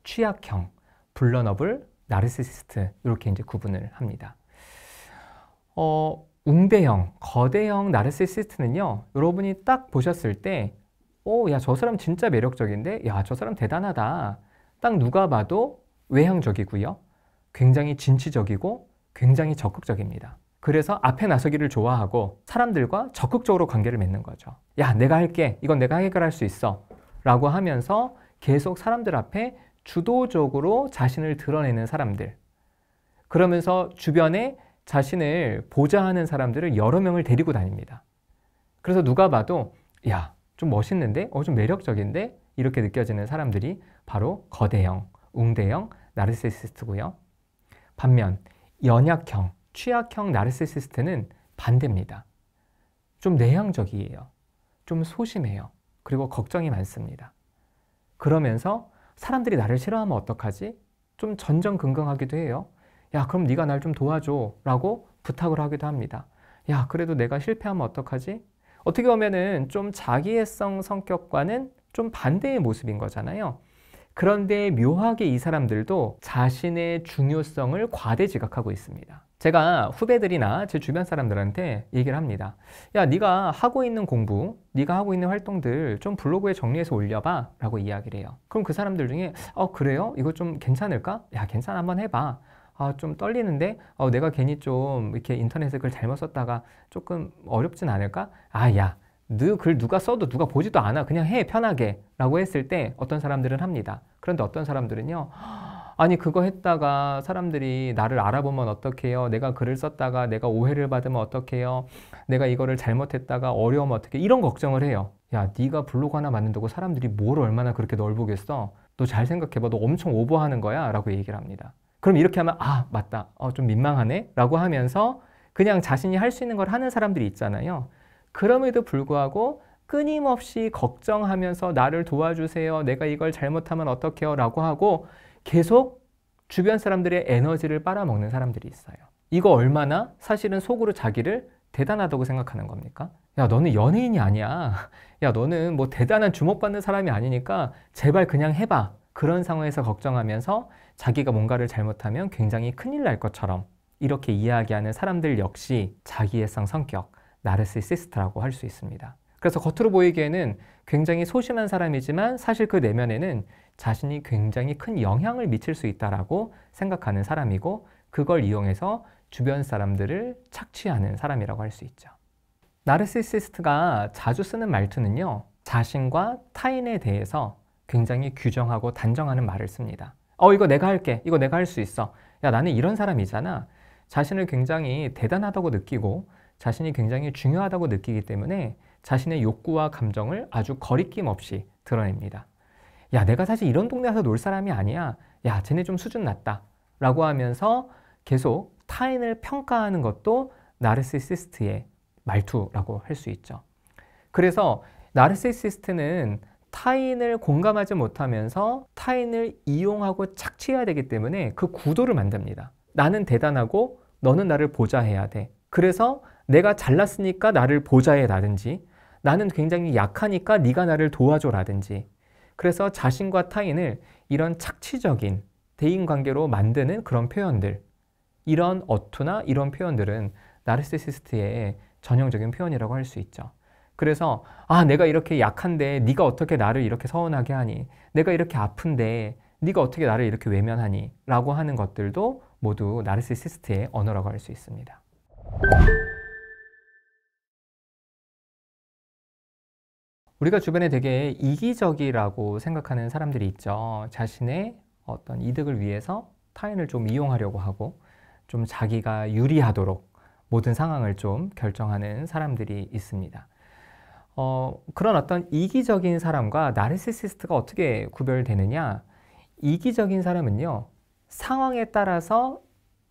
취약형, 불러너블 나르시시스트 이렇게 이제 구분을 합니다. 웅대형, 거대형 나르시시스트는요, 여러분이 딱 보셨을 때 야, 저 사람 진짜 매력적인데? 야, 저 사람 대단하다. 딱 누가 봐도 외향적이고요. 굉장히 진취적이고 굉장히 적극적입니다. 그래서 앞에 나서기를 좋아하고 사람들과 적극적으로 관계를 맺는 거죠. 야, 내가 할게. 이건 내가 해결할 수 있어. 라고 하면서 계속 사람들 앞에 주도적으로 자신을 드러내는 사람들. 그러면서 주변에 자신을 보좌하는 사람들을 여러 명을 데리고 다닙니다. 그래서 누가 봐도 야, 좀 멋있는데? 좀 매력적인데? 이렇게 느껴지는 사람들이 바로 거대형, 웅대형 나르시시스트고요. 반면 연약형, 취약형 나르시시스트는 반대입니다. 좀 내향적이에요. 좀 소심해요. 그리고 걱정이 많습니다. 그러면서 사람들이 나를 싫어하면 어떡하지? 좀 전전긍긍하기도 해요. 야, 그럼 네가 날 좀 도와줘 라고 부탁을 하기도 합니다. 야, 그래도 내가 실패하면 어떡하지? 어떻게 보면은 좀 자기애성 성격과는 좀 반대의 모습인 거잖아요. 그런데 묘하게 이 사람들도 자신의 중요성을 과대 지각하고 있습니다. 제가 후배들이나 제 주변 사람들한테 얘기를 합니다. 야, 네가 하고 있는 공부, 네가 하고 있는 활동들 좀 블로그에 정리해서 올려봐 라고 이야기를 해요. 그럼 그 사람들 중에 그래요? 이거 좀 괜찮을까? 야, 괜찮아, 한번 해봐. 좀 떨리는데 내가 괜히 좀 이렇게 인터넷에 글 잘못 썼다가 조금 어렵진 않을까? 야, 너 글 누가 써도 누가 보지도 않아. 그냥 해, 편하게 라고 했을 때 어떤 사람들은 합니다. 그런데 어떤 사람들은요, 아니 그거 했다가 사람들이 나를 알아보면 어떡해요? 내가 글을 썼다가 내가 오해를 받으면 어떡해요? 내가 이거를 잘못했다가 어려우면 어떡해? 이런 걱정을 해요. 야, 네가 블로그 하나 만든다고 사람들이 뭘 얼마나 그렇게 널 보겠어? 너 잘 생각해봐. 너 엄청 오버하는 거야 라고 얘기를 합니다. 그럼 이렇게 하면 맞다. 좀 민망하네 라고 하면서 그냥 자신이 할 수 있는 걸 하는 사람들이 있잖아요. 그럼에도 불구하고 끊임없이 걱정하면서 나를 도와주세요. 내가 이걸 잘못하면 어떡해요? 라고 하고 계속 주변 사람들의 에너지를 빨아먹는 사람들이 있어요. 이거 얼마나 사실은 속으로 자기를 대단하다고 생각하는 겁니까? 야, 너는 연예인이 아니야. 야, 너는 뭐 대단한 주목받는 사람이 아니니까 제발 그냥 해봐. 그런 상황에서 걱정하면서 자기가 뭔가를 잘못하면 굉장히 큰일 날 것처럼 이렇게 이야기하는 사람들 역시 자기애성 성격, 나르시시스트라고 할 수 있습니다. 그래서 겉으로 보이기에는 굉장히 소심한 사람이지만 사실 그 내면에는 자신이 굉장히 큰 영향을 미칠 수 있다라고 생각하는 사람이고 그걸 이용해서 주변 사람들을 착취하는 사람이라고 할 수 있죠. 나르시시스트가 자주 쓰는 말투는요, 자신과 타인에 대해서 굉장히 규정하고 단정하는 말을 씁니다. 이거 내가 할게. 이거 내가 할 수 있어. 야, 나는 이런 사람이잖아. 자신을 굉장히 대단하다고 느끼고 자신이 굉장히 중요하다고 느끼기 때문에 자신의 욕구와 감정을 아주 거리낌 없이 드러냅니다. 야, 내가 사실 이런 동네에서 놀 사람이 아니야. 야, 쟤네 좀 수준 낮다. 라고 하면서 계속 타인을 평가하는 것도 나르시시스트의 말투라고 할 수 있죠. 그래서 나르시시스트는 타인을 공감하지 못하면서 타인을 이용하고 착취해야 되기 때문에 그 구도를 만듭니다. 나는 대단하고 너는 나를 보좌해야 돼. 그래서 내가 잘났으니까 나를 보좌해라든지 나는 굉장히 약하니까 네가 나를 도와줘라든지 그래서 자신과 타인을 이런 착취적인 대인관계로 만드는 그런 표현들 이런 어투나 이런 표현들은 나르시시스트의 전형적인 표현이라고 할 수 있죠. 그래서 내가 이렇게 약한데 네가 어떻게 나를 이렇게 서운하게 하니? 내가 이렇게 아픈데 네가 어떻게 나를 이렇게 외면하니? 라고 하는 것들도 모두 나르시시스트의 언어라고 할 수 있습니다. 우리가 주변에 되게 이기적이라고 생각하는 사람들이 있죠. 자신의 어떤 이득을 위해서 타인을 좀 이용하려고 하고 좀 자기가 유리하도록 모든 상황을 좀 결정하는 사람들이 있습니다. 그런 어떤 이기적인 사람과 나르시시스트가 어떻게 구별되느냐? 이기적인 사람은요, 상황에 따라서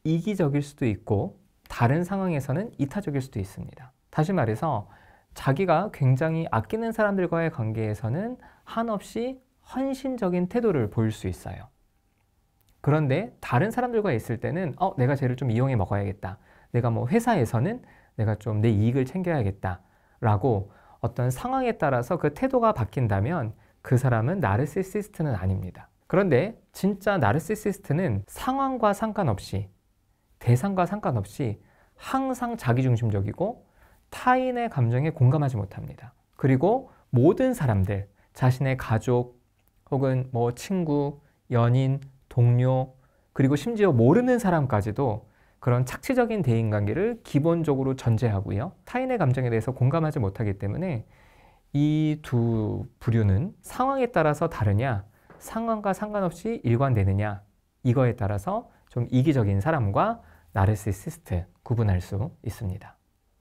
이기적일 수도 있고 다른 상황에서는 이타적일 수도 있습니다. 다시 말해서 자기가 굉장히 아끼는 사람들과의 관계에서는 한없이 헌신적인 태도를 보일 수 있어요. 그런데 다른 사람들과 있을 때는 내가 쟤를 좀 이용해 먹어야겠다. 내가 뭐 회사에서는 내가 좀 내 이익을 챙겨야겠다. 라고 어떤 상황에 따라서 그 태도가 바뀐다면 그 사람은 나르시시스트는 아닙니다. 그런데 진짜 나르시시스트는 상황과 상관없이, 대상과 상관없이 항상 자기중심적이고 타인의 감정에 공감하지 못합니다. 그리고 모든 사람들, 자신의 가족 혹은 뭐 친구, 연인, 동료, 그리고 심지어 모르는 사람까지도 그런 착취적인 대인관계를 기본적으로 전제하고요. 타인의 감정에 대해서 공감하지 못하기 때문에 이 두 부류는 상황에 따라서 다르냐, 상황과 상관없이 일관되느냐, 이거에 따라서 좀 이기적인 사람과 나르시시스트 구분할 수 있습니다.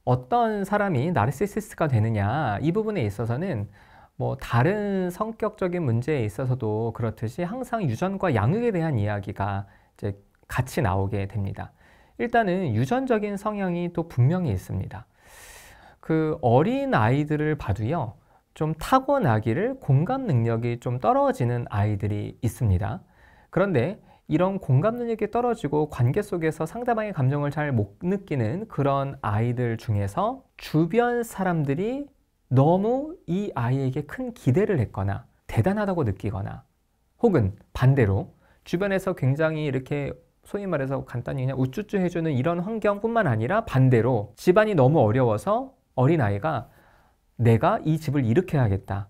어떤 사람이 나르시시스트가 되느냐, 이 부분에 있어서는 뭐 다른 성격적인 문제에 있어서도 그렇듯이 항상 유전과 양육에 대한 이야기가 이제 같이 나오게 됩니다. 일단은 유전적인 성향이 또 분명히 있습니다. 그 어린 아이들을 봐도요, 좀 타고나기를 공감 능력이 좀 떨어지는 아이들이 있습니다. 그런데 이런 공감 능력이 떨어지고 관계 속에서 상대방의 감정을 잘 못 느끼는 그런 아이들 중에서 주변 사람들이 너무 이 아이에게 큰 기대를 했거나 대단하다고 느끼거나 혹은 반대로 주변에서 굉장히 이렇게 소위 말해서 간단히 그냥 우쭈쭈 해주는 이런 환경뿐만 아니라 반대로 집안이 너무 어려워서 어린아이가 내가 이 집을 일으켜야겠다.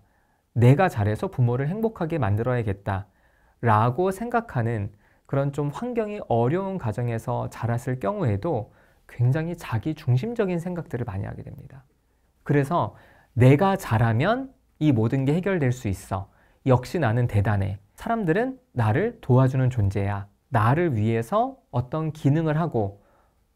내가 잘해서 부모를 행복하게 만들어야겠다. 라고 생각하는 그런 좀 환경이 어려운 가정에서 자랐을 경우에도 굉장히 자기 중심적인 생각들을 많이 하게 됩니다. 그래서 내가 잘하면 이 모든 게 해결될 수 있어. 역시 나는 대단해. 사람들은 나를 도와주는 존재야. 나를 위해서 어떤 기능을 하고,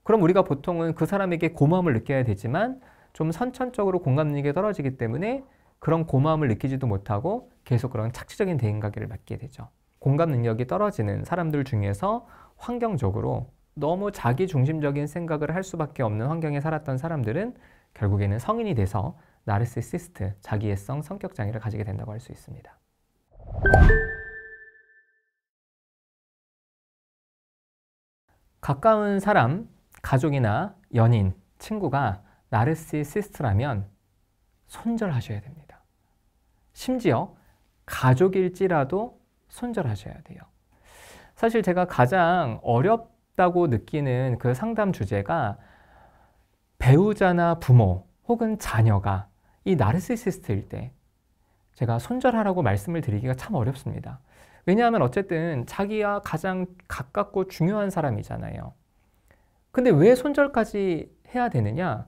그럼 우리가 보통은 그 사람에게 고마움을 느껴야 되지만 좀 선천적으로 공감 능력이 떨어지기 때문에 그런 고마움을 느끼지도 못하고 계속 그런 착취적인 대인관계를 맺게 되죠. 공감 능력이 떨어지는 사람들 중에서 환경적으로 너무 자기 중심적인 생각을 할 수밖에 없는 환경에 살았던 사람들은 결국에는 성인이 돼서 나르시시스트, 자기애성 성격 장애를 가지게 된다고 할 수 있습니다. 가까운 사람, 가족이나 연인, 친구가 나르시시스트라면 손절하셔야 됩니다. 심지어 가족일지라도 손절하셔야 돼요. 사실 제가 가장 어렵다고 느끼는 그 상담 주제가 배우자나 부모 혹은 자녀가 이 나르시시스트일 때 제가 손절하라고 말씀을 드리기가 참 어렵습니다. 왜냐하면 어쨌든 자기와 가장 가깝고 중요한 사람이잖아요. 근데 왜 손절까지 해야 되느냐?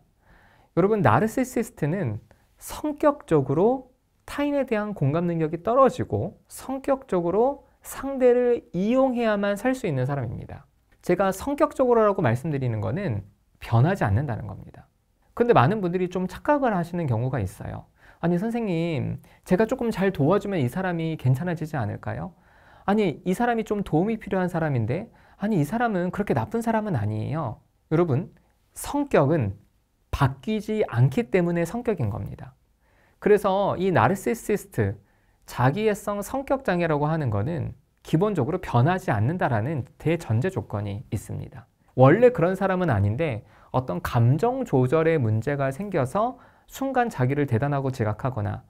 여러분, 나르시시스트는 성격적으로 타인에 대한 공감 능력이 떨어지고 성격적으로 상대를 이용해야만 살 수 있는 사람입니다. 제가 성격적으로라고 말씀드리는 거는 변하지 않는다는 겁니다. 근데 많은 분들이 좀 착각을 하시는 경우가 있어요. 아니 선생님, 제가 조금 잘 도와주면 이 사람이 괜찮아지지 않을까요? 아니 이 사람이 좀 도움이 필요한 사람인데 아니 이 사람은 그렇게 나쁜 사람은 아니에요. 여러분, 성격은 바뀌지 않기 때문에 성격인 겁니다. 그래서 이 나르시시스트, 자기애성 성격 장애라고 하는 거는 기본적으로 변하지 않는다라는 대전제 조건이 있습니다. 원래 그런 사람은 아닌데 어떤 감정 조절에 문제가 생겨서 순간 자기를 대단하고 지각하거나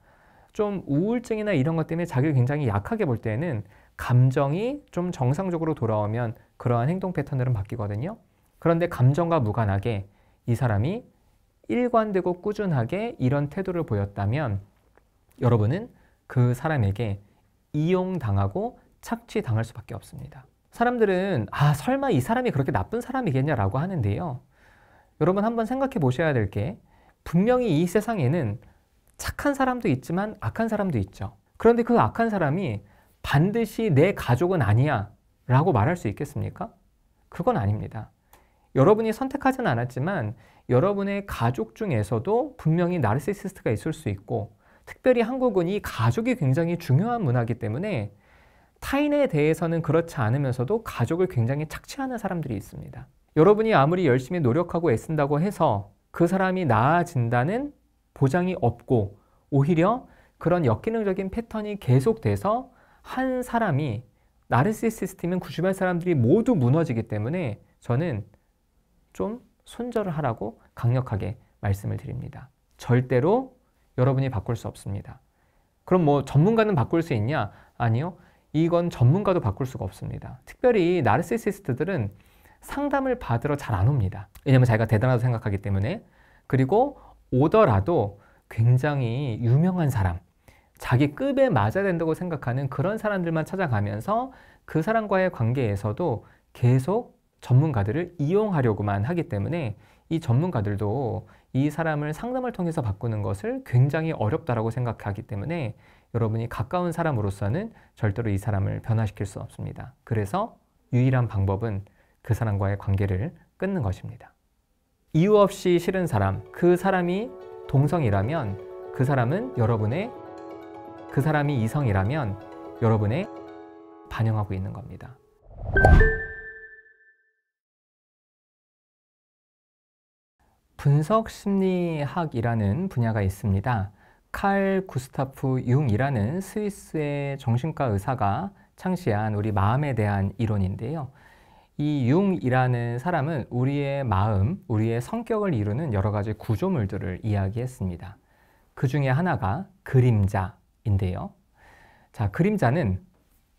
좀 우울증이나 이런 것 때문에 자기를 굉장히 약하게 볼 때는 감정이 좀 정상적으로 돌아오면 그러한 행동 패턴들은 바뀌거든요. 그런데 감정과 무관하게 이 사람이 일관되고 꾸준하게 이런 태도를 보였다면 여러분은 그 사람에게 이용당하고 착취당할 수밖에 없습니다. 사람들은 설마 이 사람이 그렇게 나쁜 사람이겠냐라고 하는데요. 여러분 한번 생각해 보셔야 될 게 분명히 이 세상에는 착한 사람도 있지만 악한 사람도 있죠. 그런데 그 악한 사람이 반드시 내 가족은 아니야 라고 말할 수 있겠습니까? 그건 아닙니다. 여러분이 선택하진 않았지만 여러분의 가족 중에서도 분명히 나르시시스트가 있을 수 있고, 특별히 한국은 이 가족이 굉장히 중요한 문화이기 때문에 타인에 대해서는 그렇지 않으면서도 가족을 굉장히 착취하는 사람들이 있습니다. 여러분이 아무리 열심히 노력하고 애쓴다고 해서 그 사람이 나아진다는 보장이 없고, 오히려 그런 역기능적인 패턴이 계속돼서 한 사람이, 나르시시스트면 그 주변 사람들이 모두 무너지기 때문에 저는 좀 손절을 하라고 강력하게 말씀을 드립니다. 절대로 여러분이 바꿀 수 없습니다. 그럼 뭐 전문가는 바꿀 수 있냐? 아니요. 이건 전문가도 바꿀 수가 없습니다. 특별히 나르시시스트들은 상담을 받으러 잘 안 옵니다. 왜냐하면 자기가 대단하다고 생각하기 때문에. 그리고 오더라도 굉장히 유명한 사람, 자기 급에 맞아야 된다고 생각하는 그런 사람들만 찾아가면서 그 사람과의 관계에서도 계속 전문가들을 이용하려고만 하기 때문에 이 전문가들도 이 사람을 상담을 통해서 바꾸는 것을 굉장히 어렵다라고 생각하기 때문에 여러분이 가까운 사람으로서는 절대로 이 사람을 변화시킬 수 없습니다. 그래서 유일한 방법은 그 사람과의 관계를 끊는 것입니다. 이유 없이 싫은 사람, 그 사람이 동성이라면 그 사람은 여러분의, 그 사람이 이성이라면 여러분의 반영하고 있는 겁니다. 분석심리학이라는 분야가 있습니다. 칼 구스타프 융이라는 스위스의 정신과 의사가 창시한 우리 마음에 대한 이론인데요. 이 융이라는 사람은 우리의 마음, 우리의 성격을 이루는 여러 가지 구조물들을 이야기했습니다. 그 중에 하나가 그림자인데요. 자, 그림자는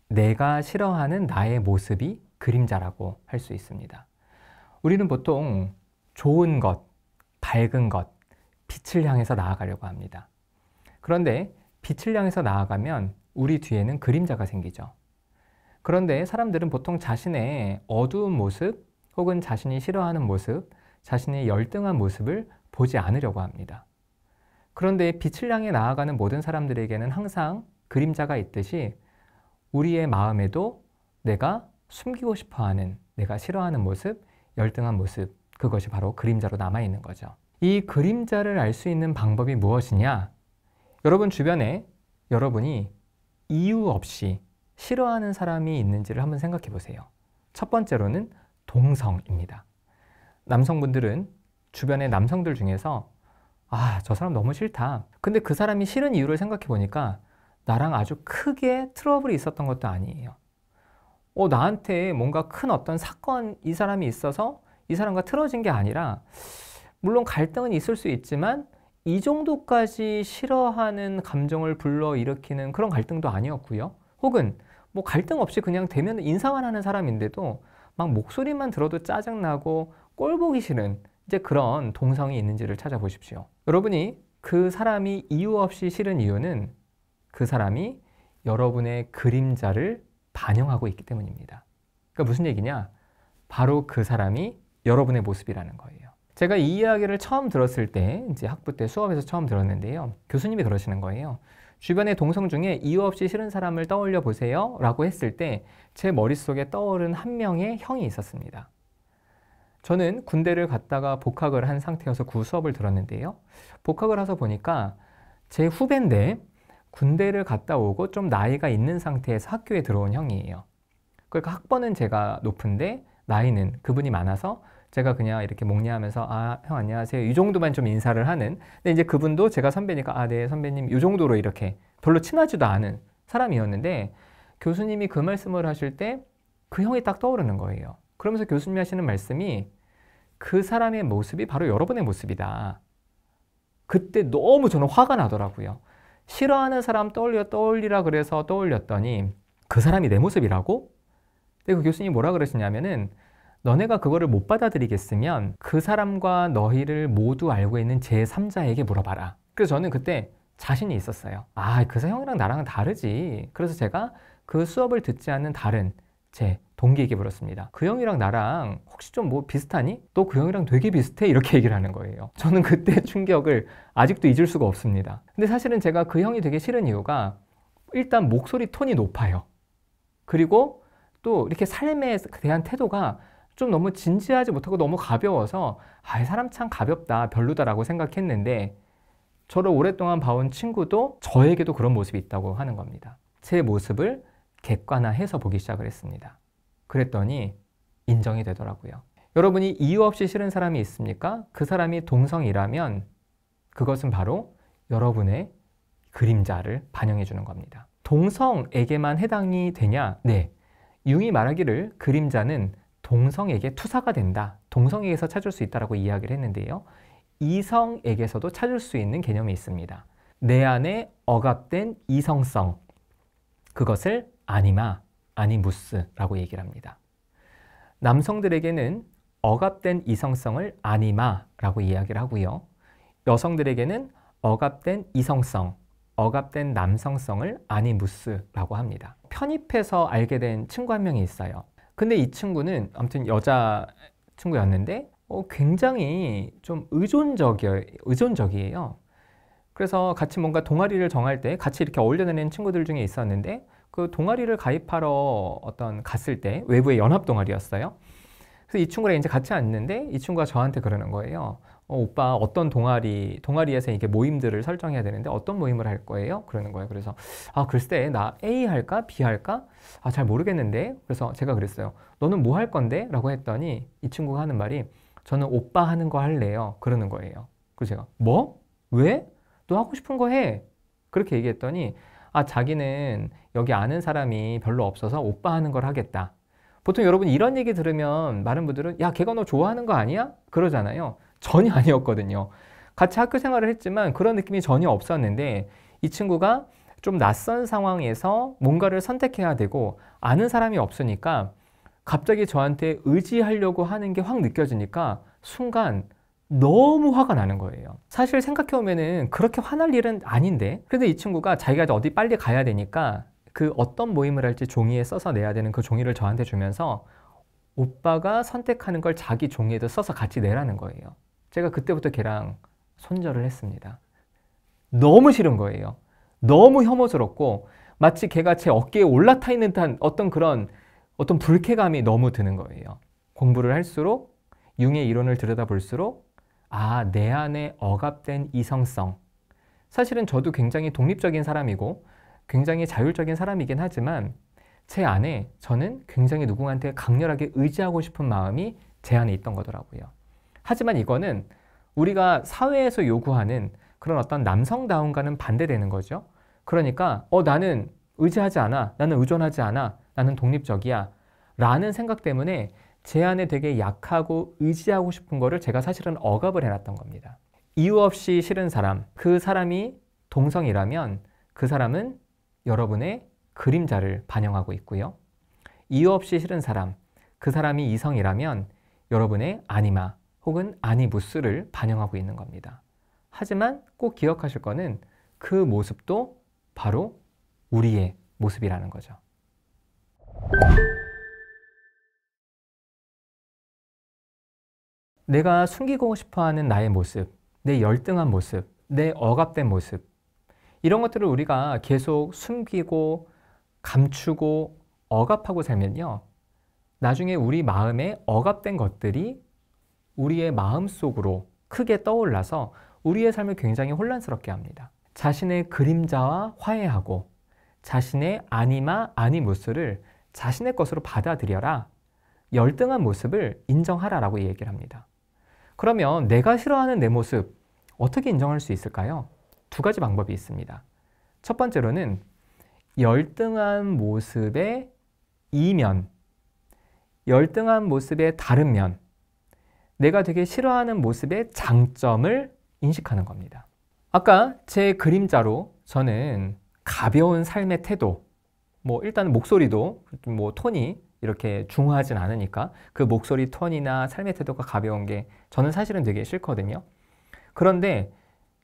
내가 싫어하는 나의 모습이 그림자라고 할 수 있습니다. 우리는 보통 좋은 것, 밝은 것, 빛을 향해서 나아가려고 합니다. 그런데 빛을 향해서 나아가면 우리 뒤에는 그림자가 생기죠. 그런데 사람들은 보통 자신의 어두운 모습 혹은 자신이 싫어하는 모습, 자신의 열등한 모습을 보지 않으려고 합니다. 그런데 빛을 향해 나아가는 모든 사람들에게는 항상 그림자가 있듯이 우리의 마음에도 내가 숨기고 싶어하는, 내가 싫어하는 모습, 열등한 모습, 그것이 바로 그림자로 남아있는 거죠. 이 그림자를 알 수 있는 방법이 무엇이냐? 여러분 주변에 여러분이 이유 없이 싫어하는 사람이 있는지를 한번 생각해 보세요. 첫 번째로는 동성입니다. 남성분들은 주변의 남성들 중에서 저 사람 너무 싫다. 근데 그 사람이 싫은 이유를 생각해 보니까 나랑 아주 크게 트러블이 있었던 것도 아니에요. 나한테 뭔가 큰 어떤 사건, 이 사람이 있어서 이 사람과 틀어진 게 아니라, 물론 갈등은 있을 수 있지만 이 정도까지 싫어하는 감정을 불러일으키는 그런 갈등도 아니었고요. 혹은 뭐 갈등 없이 그냥 대면 인사만 하는 사람인데도 막 목소리만 들어도 짜증나고 꼴 보기 싫은 이제 그런 동성이 있는지를 찾아보십시오. 여러분이 그 사람이 이유 없이 싫은 이유는 그 사람이 여러분의 그림자를 반영하고 있기 때문입니다. 그러니까 무슨 얘기냐? 바로 그 사람이 여러분의 모습이라는 거예요. 제가 이 이야기를 처음 들었을 때, 이제 학부 때 수업에서 처음 들었는데요. 교수님이 그러시는 거예요. 주변의 동성 중에 이유 없이 싫은 사람을 떠올려 보세요 라고 했을 때 제 머릿속에 떠오른 한 명의 형이 있었습니다. 저는 군대를 갔다가 복학을 한 상태여서 그 수업을 들었는데요. 복학을 해서 보니까 제 후배인데 군대를 갔다 오고 좀 나이가 있는 상태에서 학교에 들어온 형이에요. 그러니까 학번은 제가 높은데 나이는 그분이 많아서 제가 그냥 이렇게 목례하면서 형 안녕하세요 이 정도만 좀 인사를 하는. 근데 이제 그분도 제가 선배니까 네 선배님 이 정도로 이렇게 별로 친하지도 않은 사람이었는데 교수님이 그 말씀을 하실 때 그 형이 딱 떠오르는 거예요. 그러면서 교수님이 하시는 말씀이 그 사람의 모습이 바로 여러분의 모습이다. 그때 너무 저는 화가 나더라고요. 싫어하는 사람 떠올리라 그래서 떠올렸더니 그 사람이 내 모습이라고? 근데 그 교수님이 뭐라 그러시냐면은 너네가 그거를 못 받아들이겠으면 그 사람과 너희를 모두 알고 있는 제3자에게 물어봐라. 그래서 저는 그때 자신이 있었어요. 아, 그 형이랑 나랑은 다르지. 그래서 제가 그 수업을 듣지 않는 다른 제 동기에게 물었습니다. 그 형이랑 나랑 혹시 좀 뭐 비슷하니? 너 그 형이랑 되게 비슷해? 이렇게 얘기를 하는 거예요. 저는 그때 충격을 아직도 잊을 수가 없습니다. 근데 사실은 제가 그 형이 되게 싫은 이유가 일단 목소리 톤이 높아요. 그리고 또 이렇게 삶에 대한 태도가 좀 너무 진지하지 못하고 너무 가벼워서 아, 이 사람 참 가볍다, 별로다라고 생각했는데 저를 오랫동안 봐온 친구도 저에게도 그런 모습이 있다고 하는 겁니다. 제 모습을 객관화해서 보기 시작을 했습니다. 그랬더니 인정이 되더라고요. 여러분이 이유 없이 싫은 사람이 있습니까? 그 사람이 동성이라면 그것은 바로 여러분의 그림자를 반영해 주는 겁니다. 동성에게만 해당이 되냐? 네. 융이 말하기를 그림자는 동성에게 투사가 된다. 동성에게서 찾을 수 있다라고 이야기를 했는데요. 이성에게서도 찾을 수 있는 개념이 있습니다. 내 안에 억압된 이성성, 그것을 아니마, 아니무스라고 얘기를 합니다. 남성들에게는 억압된 이성성을 아니마라고 이야기를 하고요. 여성들에게는 억압된 이성성, 억압된 남성성을 아니무스라고 합니다. 편입해서 알게 된 친구 한 명이 있어요. 근데 이 친구는 아무튼 여자 친구였는데 굉장히 좀 의존적이에요. 그래서 같이 뭔가 동아리를 정할 때 같이 이렇게 어울려 다니는 친구들 중에 있었는데 그 동아리를 가입하러 갔을 때 외부의 연합 동아리였어요. 그래서 이 친구랑 이제 같이 앉는데 이 친구가 저한테 그러는 거예요. 오빠 어떤 동아리에서 이게 모임들을 설정해야 되는데 어떤 모임을 할 거예요? 그러는 거예요. 그래서 글쎄 나 A 할까? B 할까? 잘 모르겠는데. 그래서 제가 그랬어요. 너는 뭐 할 건데? 라고 했더니 이 친구가 하는 말이 저는 오빠 하는 거 할래요. 그러는 거예요. 그래서 제가 뭐? 왜? 너 하고 싶은 거 해. 그렇게 얘기했더니 자기는 여기 아는 사람이 별로 없어서 오빠 하는 걸 하겠다. 보통 여러분 이런 얘기 들으면 많은 분들은 야, 걔가 너 좋아하는 거 아니야? 그러잖아요. 전혀 아니었거든요. 같이 학교 생활을 했지만 그런 느낌이 전혀 없었는데 이 친구가 좀 낯선 상황에서 뭔가를 선택해야 되고 아는 사람이 없으니까 갑자기 저한테 의지하려고 하는 게 확 느껴지니까 순간 너무 화가 나는 거예요. 사실 생각해보면은 그렇게 화날 일은 아닌데 그래도 이 친구가 자기가 어디 빨리 가야 되니까 그 어떤 모임을 할지 종이에 써서 내야 되는 그 종이를 저한테 주면서 오빠가 선택하는 걸 자기 종이에도 써서 같이 내라는 거예요. 제가 그때부터 걔랑 손절을 했습니다. 너무 싫은 거예요. 너무 혐오스럽고 마치 걔가 제 어깨에 올라타 있는 듯한 어떤 불쾌감이 너무 드는 거예요. 공부를 할수록 융의 이론을 들여다볼수록 내 안에 억압된 이성성. 사실은 저도 굉장히 독립적인 사람이고 굉장히 자율적인 사람이긴 하지만 제 안에 저는 굉장히 누구한테 강렬하게 의지하고 싶은 마음이 제 안에 있던 거더라고요. 하지만 이거는 우리가 사회에서 요구하는 그런 어떤 남성다움과는 반대되는 거죠. 그러니까 나는 의지하지 않아, 나는 의존하지 않아, 나는 독립적이야 라는 생각 때문에 제 안에 되게 약하고 의지하고 싶은 거를 제가 사실은 억압을 해놨던 겁니다. 이유 없이 싫은 사람, 그 사람이 동성이라면 그 사람은 여러분의 그림자를 반영하고 있고요. 이유 없이 싫은 사람, 그 사람이 이성이라면 여러분의 아니마 혹은 아니무스를 반영하고 있는 겁니다. 하지만 꼭 기억하실 거는 그 모습도 바로 우리의 모습이라는 거죠. 내가 숨기고 싶어하는 나의 모습, 내 열등한 모습, 내 억압된 모습 이런 것들을 우리가 계속 숨기고 감추고 억압하고 살면요. 나중에 우리 마음에 억압된 것들이 우리의 마음속으로 크게 떠올라서 우리의 삶을 굉장히 혼란스럽게 합니다. 자신의 그림자와 화해하고 자신의 아니마, 아니무스를 자신의 것으로 받아들여라. 열등한 모습을 인정하라라고 얘기를 합니다. 그러면 내가 싫어하는 내 모습 어떻게 인정할 수 있을까요? 두 가지 방법이 있습니다. 첫 번째로는 열등한 모습의 이면, 열등한 모습의 다른 면, 내가 되게 싫어하는 모습의 장점을 인식하는 겁니다. 아까 제 그림자로 저는 가벼운 삶의 태도, 일단 목소리도 톤이 이렇게 중후하진 않으니까 그 목소리 톤이나 삶의 태도가 가벼운 게 저는 사실은 되게 싫거든요. 그런데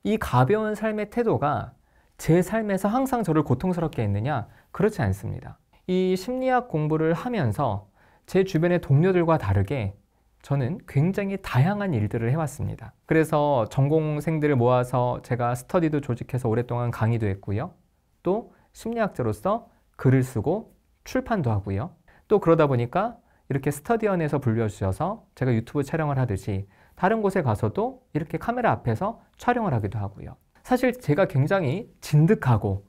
이 가벼운 삶의 태도가 제 삶에서 항상 저를 고통스럽게 했느냐? 그렇지 않습니다. 이 심리학 공부를 하면서 제 주변의 동료들과 다르게 저는 굉장히 다양한 일들을 해왔습니다. 그래서 전공생들을 모아서 제가 스터디도 조직해서 오랫동안 강의도 했고요. 또 심리학자로서 글을 쓰고 출판도 하고요. 또 그러다 보니까 이렇게 스터디원에서 불러주셔서 제가 유튜브 촬영을 하듯이 다른 곳에 가서도 이렇게 카메라 앞에서 촬영을 하기도 하고요. 사실 제가 굉장히 진득하고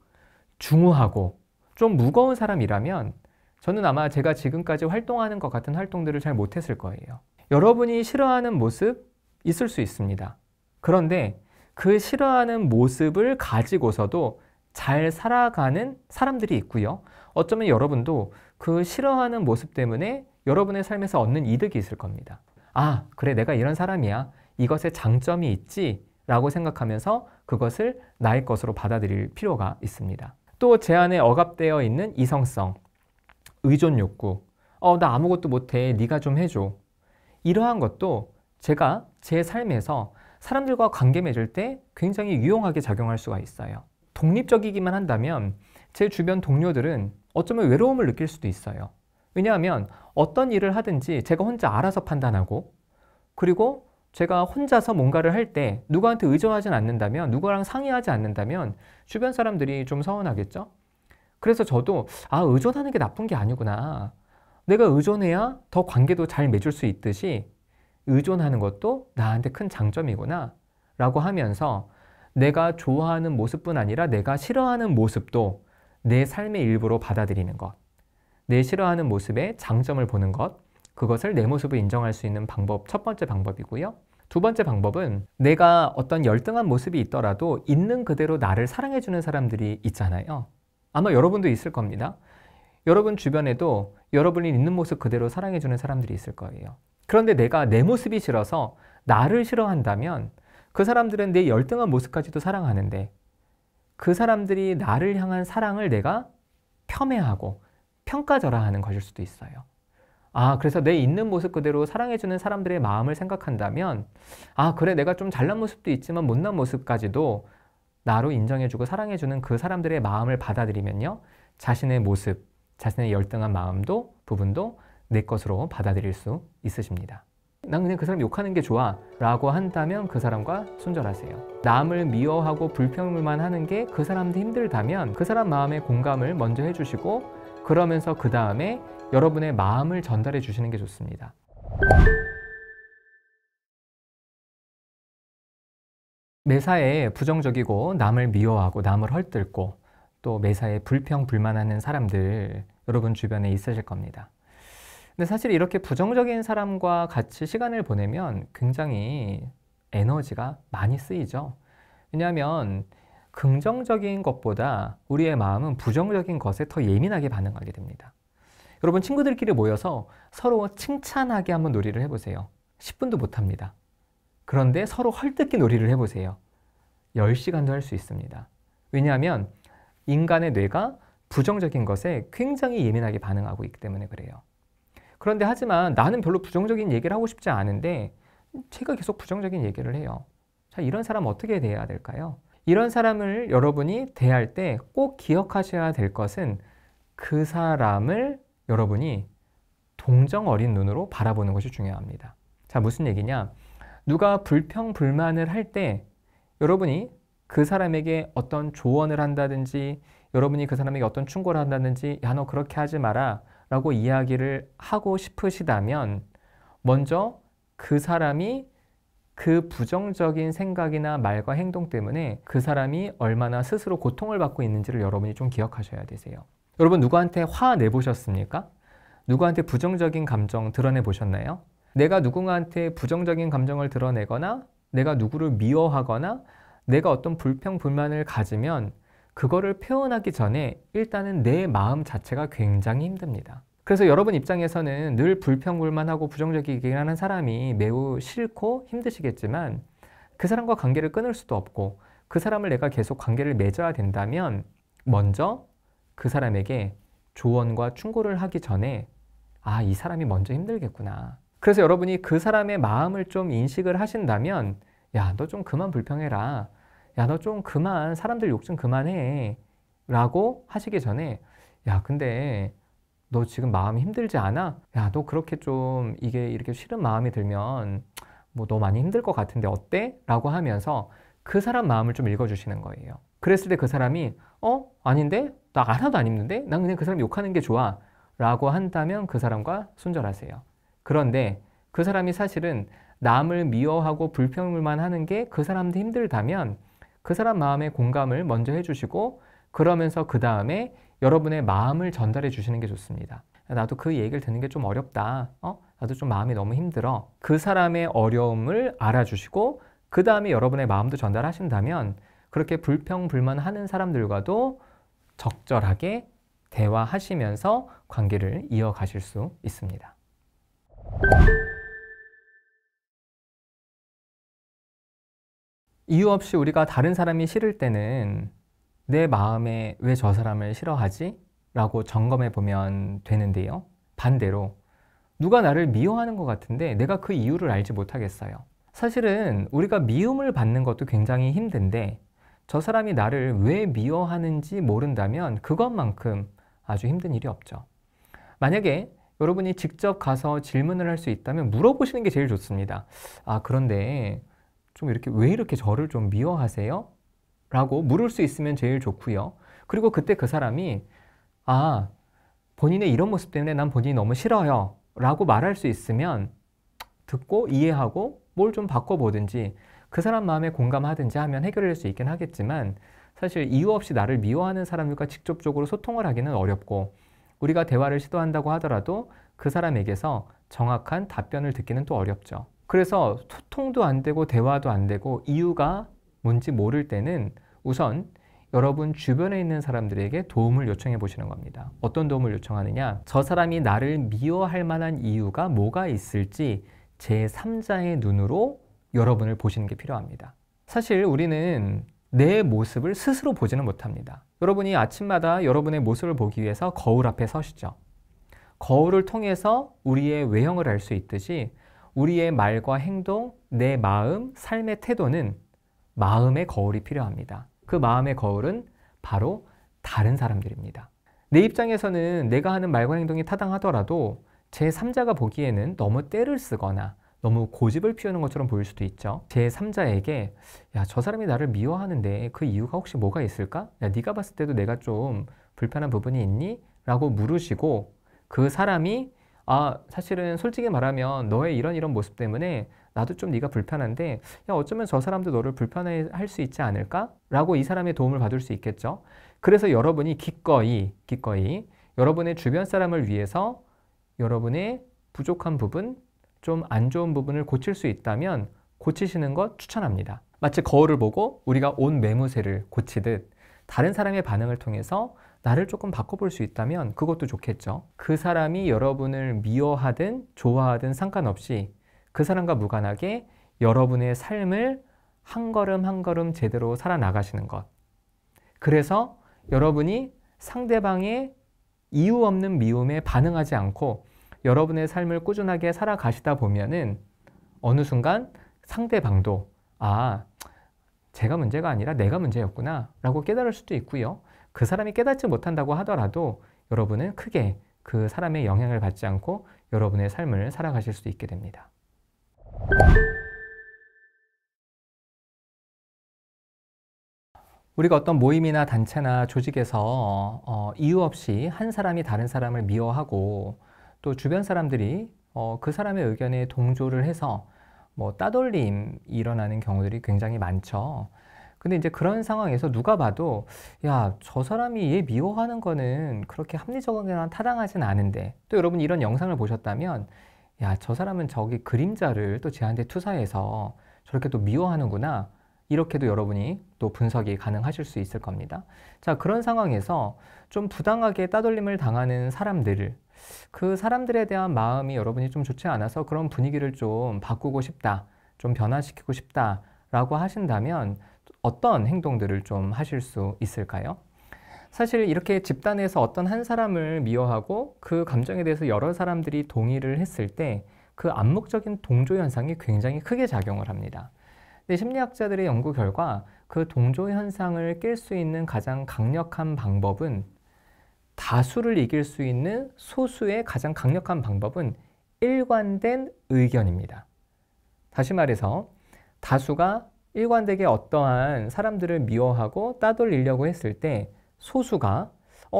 중후하고 좀 무거운 사람이라면 저는 아마 제가 지금까지 활동하는 것 같은 활동들을 잘 못했을 거예요. 여러분이 싫어하는 모습 있을 수 있습니다. 그런데 그 싫어하는 모습을 가지고서도 잘 살아가는 사람들이 있고요. 어쩌면 여러분도 그 싫어하는 모습 때문에 여러분의 삶에서 얻는 이득이 있을 겁니다. 아, 그래, 내가 이런 사람이야. 이것에 장점이 있지 라고 생각하면서 그것을 나의 것으로 받아들일 필요가 있습니다. 또 제 안에 억압되어 있는 이성성, 의존 욕구, 나 아무것도 못해, 네가 좀 해줘. 이러한 것도 제가 제 삶에서 사람들과 관계 맺을 때 굉장히 유용하게 작용할 수가 있어요. 독립적이기만 한다면 제 주변 동료들은 어쩌면 외로움을 느낄 수도 있어요. 왜냐하면 어떤 일을 하든지 제가 혼자 알아서 판단하고, 그리고 제가 혼자서 뭔가를 할 때 누구한테 의존하진 않는다면, 누구랑 상의하지 않는다면 주변 사람들이 좀 서운하겠죠? 그래서 저도 의존하는 게 나쁜 게 아니구나. 내가 의존해야 더 관계도 잘 맺을 수 있듯이 의존하는 것도 나한테 큰 장점이구나 라고 하면서 내가 좋아하는 모습뿐 아니라 내가 싫어하는 모습도 내 삶의 일부로 받아들이는 것, 내 싫어하는 모습의 장점을 보는 것, 그것을 내 모습을 인정할 수 있는 방법, 첫 번째 방법이고요. 두 번째 방법은 내가 어떤 열등한 모습이 있더라도 있는 그대로 나를 사랑해주는 사람들이 있잖아요. 아마 여러분도 있을 겁니다. 여러분 주변에도 여러분이 있는 모습 그대로 사랑해주는 사람들이 있을 거예요. 그런데 내가 내 모습이 싫어서 나를 싫어한다면 그 사람들은 내 열등한 모습까지도 사랑하는데 그 사람들이 나를 향한 사랑을 내가 폄훼하고 평가절하하는 것일 수도 있어요. 그래서 내 있는 모습 그대로 사랑해주는 사람들의 마음을 생각한다면 그래, 내가 좀 잘난 모습도 있지만 못난 모습까지도 나로 인정해주고 사랑해주는 그 사람들의 마음을 받아들이면요, 자신의 모습, 자신의 열등한 마음도 부분도 내 것으로 받아들일 수 있으십니다. 난 그냥 그 사람 욕하는 게 좋아 라고 한다면 그 사람과 손절하세요. 남을 미워하고 불평만 하는 게 그 사람한테 힘들다면 그 사람 마음에 공감을 먼저 해주시고, 그러면서 그 다음에 여러분의 마음을 전달해 주시는 게 좋습니다. 매사에 부정적이고 남을 미워하고 남을 헐뜯고 또 매사에 불평불만하는 사람들 여러분 주변에 있으실 겁니다. 근데 사실 이렇게 부정적인 사람과 같이 시간을 보내면 굉장히 에너지가 많이 쓰이죠. 왜냐하면 긍정적인 것보다 우리의 마음은 부정적인 것에 더 예민하게 반응하게 됩니다. 여러분 친구들끼리 모여서 서로 칭찬하게 한번 놀이를 해보세요. 10분도 못합니다. 그런데 서로 헐뜯기 놀이를 해보세요. 10시간도 할 수 있습니다. 왜냐하면 인간의 뇌가 부정적인 것에 굉장히 예민하게 반응하고 있기 때문에 그래요. 그런데 하지만 나는 별로 부정적인 얘기를 하고 싶지 않은데 제가 계속 부정적인 얘기를 해요. 자, 이런 사람 어떻게 대해야 될까요? 이런 사람을 여러분이 대할 때 꼭 기억하셔야 될 것은 그 사람을 여러분이 동정 어린 눈으로 바라보는 것이 중요합니다. 자, 무슨 얘기냐? 누가 불평불만을 할 때 여러분이 그 사람에게 어떤 조언을 한다든지 여러분이 그 사람에게 어떤 충고를 한다든지 야, 너 그렇게 하지 마라 라고 이야기를 하고 싶으시다면 먼저 그 사람이 그 부정적인 생각이나 말과 행동 때문에 그 사람이 얼마나 스스로 고통을 받고 있는지를 여러분이 좀 기억하셔야 되세요. 여러분 누구한테 화 내보셨습니까? 누구한테 부정적인 감정 드러내 보셨나요? 내가 누군가한테 부정적인 감정을 드러내거나 내가 누구를 미워하거나 내가 어떤 불평, 불만을 가지면 그거를 표현하기 전에 일단은 내 마음 자체가 굉장히 힘듭니다. 그래서 여러분 입장에서는 늘 불평불만하고 부정적이게 하는 사람이 매우 싫고 힘드시겠지만 그 사람과 관계를 끊을 수도 없고 그 사람을 내가 계속 관계를 맺어야 된다면 먼저 그 사람에게 조언과 충고를 하기 전에 아, 이 사람이 먼저 힘들겠구나. 그래서 여러분이 그 사람의 마음을 좀 인식을 하신다면, 야, 너 좀 그만 불평해라. 야, 너 좀 그만, 사람들 욕 좀 그만해. 라고 하시기 전에, 야, 근데 너 지금 마음이 힘들지 않아? 야, 너 그렇게 좀 이게 이렇게 싫은 마음이 들면 뭐 너 많이 힘들 것 같은데 어때? 라고 하면서 그 사람 마음을 좀 읽어주시는 거예요. 그랬을 때 그 사람이 아닌데? 나 하나도 안 힘든데? 난 그냥 그 사람 욕하는 게 좋아. 라고 한다면 그 사람과 손절하세요. 그런데 그 사람이 사실은 남을 미워하고 불평을만 하는 게 그 사람도 힘들다면 그 사람 마음에 공감을 먼저 해주시고 그러면서 그 다음에 여러분의 마음을 전달해 주시는 게 좋습니다. 나도 그 얘기를 듣는 게 좀 어렵다. 나도 좀 마음이 너무 힘들어. 그 사람의 어려움을 알아주시고 그 다음에 여러분의 마음도 전달하신다면 그렇게 불평불만하는 사람들과도 적절하게 대화하시면서 관계를 이어가실 수 있습니다. 이유 없이 우리가 다른 사람이 싫을 때는 내 마음에 왜 저 사람을 싫어하지? 라고 점검해 보면 되는데요. 반대로 누가 나를 미워하는 것 같은데 내가 그 이유를 알지 못하겠어요. 사실은 우리가 미움을 받는 것도 굉장히 힘든데 저 사람이 나를 왜 미워하는지 모른다면 그것만큼 아주 힘든 일이 없죠. 만약에 여러분이 직접 가서 질문을 할 수 있다면 물어보시는 게 제일 좋습니다. 아, 그런데 좀 이렇게 왜 이렇게 저를 좀 미워하세요? 라고 물을 수 있으면 제일 좋고요. 그리고 그때 그 사람이 아, 본인의 이런 모습 때문에 난 본인이 너무 싫어요 라고 말할 수 있으면 듣고 이해하고 뭘 좀 바꿔보든지 그 사람 마음에 공감하든지 하면 해결할 수 있긴 하겠지만 사실 이유 없이 나를 미워하는 사람들과 직접적으로 소통을 하기는 어렵고 우리가 대화를 시도한다고 하더라도 그 사람에게서 정확한 답변을 듣기는 또 어렵죠. 그래서 소통도 안 되고 대화도 안 되고 이유가 뭔지 모를 때는 우선 여러분 주변에 있는 사람들에게 도움을 요청해 보시는 겁니다. 어떤 도움을 요청하느냐? 저 사람이 나를 미워할 만한 이유가 뭐가 있을지 제3자의 눈으로 여러분을 보시는 게 필요합니다. 사실 우리는 내 모습을 스스로 보지는 못합니다. 여러분이 아침마다 여러분의 모습을 보기 위해서 거울 앞에 서시죠. 거울을 통해서 우리의 외형을 알 수 있듯이 우리의 말과 행동, 내 마음, 삶의 태도는 마음의 거울이 필요합니다. 그 마음의 거울은 바로 다른 사람들입니다. 내 입장에서는 내가 하는 말과 행동이 타당하더라도 제3자가 보기에는 너무 떼를 쓰거나 너무 고집을 피우는 것처럼 보일 수도 있죠. 제3자에게 야, 저 사람이 나를 미워하는데 그 이유가 혹시 뭐가 있을까? 야, 네가 봤을 때도 내가 좀 불편한 부분이 있니? 라고 물으시고 그 사람이 사실은 솔직히 말하면 너의 이런 모습 때문에 나도 좀 네가 불편한데 야, 어쩌면 저 사람도 너를 불편해 할 수 있지 않을까? 라고 이 사람의 도움을 받을 수 있겠죠. 그래서 여러분이 기꺼이 여러분의 주변 사람을 위해서 여러분의 부족한 부분, 좀 안 좋은 부분을 고칠 수 있다면 고치시는 것 추천합니다. 마치 거울을 보고 우리가 옷 매무새를 고치듯 다른 사람의 반응을 통해서 나를 조금 바꿔볼 수 있다면 그것도 좋겠죠. 그 사람이 여러분을 미워하든 좋아하든 상관없이 그 사람과 무관하게 여러분의 삶을 한 걸음 한 걸음 제대로 살아나가시는 것. 그래서 여러분이 상대방의 이유 없는 미움에 반응하지 않고 여러분의 삶을 꾸준하게 살아가시다 보면은 어느 순간 상대방도 제가 문제가 아니라 내가 문제였구나 라고 깨달을 수도 있고요. 그 사람이 깨닫지 못한다고 하더라도 여러분은 크게 그 사람의 영향을 받지 않고 여러분의 삶을 살아가실 수 있게 됩니다. 우리가 어떤 모임이나 단체나 조직에서 이유 없이 한 사람이 다른 사람을 미워하고 또 주변 사람들이 그 사람의 의견에 동조를 해서 따돌림이 일어나는 경우들이 굉장히 많죠. 근데 이제 그런 상황에서 누가 봐도 야, 저 사람이 얘 미워하는 거는 그렇게 합리적이나 타당하진 않은데 또 여러분 이런 영상을 보셨다면 야, 저 사람은 저기 그림자를 또 쟤한테 투사해서 저렇게 또 미워하는구나. 이렇게도 여러분이 또 분석이 가능하실 수 있을 겁니다. 자, 그런 상황에서 좀 부당하게 따돌림을 당하는 사람들, 그 사람들에 대한 마음이 여러분이 좀 좋지 않아서 그런 분위기를 좀 바꾸고 싶다, 좀 변화시키고 싶다라고 하신다면 어떤 행동들을 좀 하실 수 있을까요? 사실 이렇게 집단에서 어떤 한 사람을 미워하고 그 감정에 대해서 여러 사람들이 동의를 했을 때 그 암묵적인 동조 현상이 굉장히 크게 작용을 합니다. 근데 심리학자들의 연구 결과 그 동조 현상을 깰 수 있는 가장 강력한 방법은 다수를 이길 수 있는 소수의 가장 강력한 방법은 일관된 의견입니다. 다시 말해서 다수가 일관되게 어떠한 사람들을 미워하고 따돌리려고 했을 때 소수가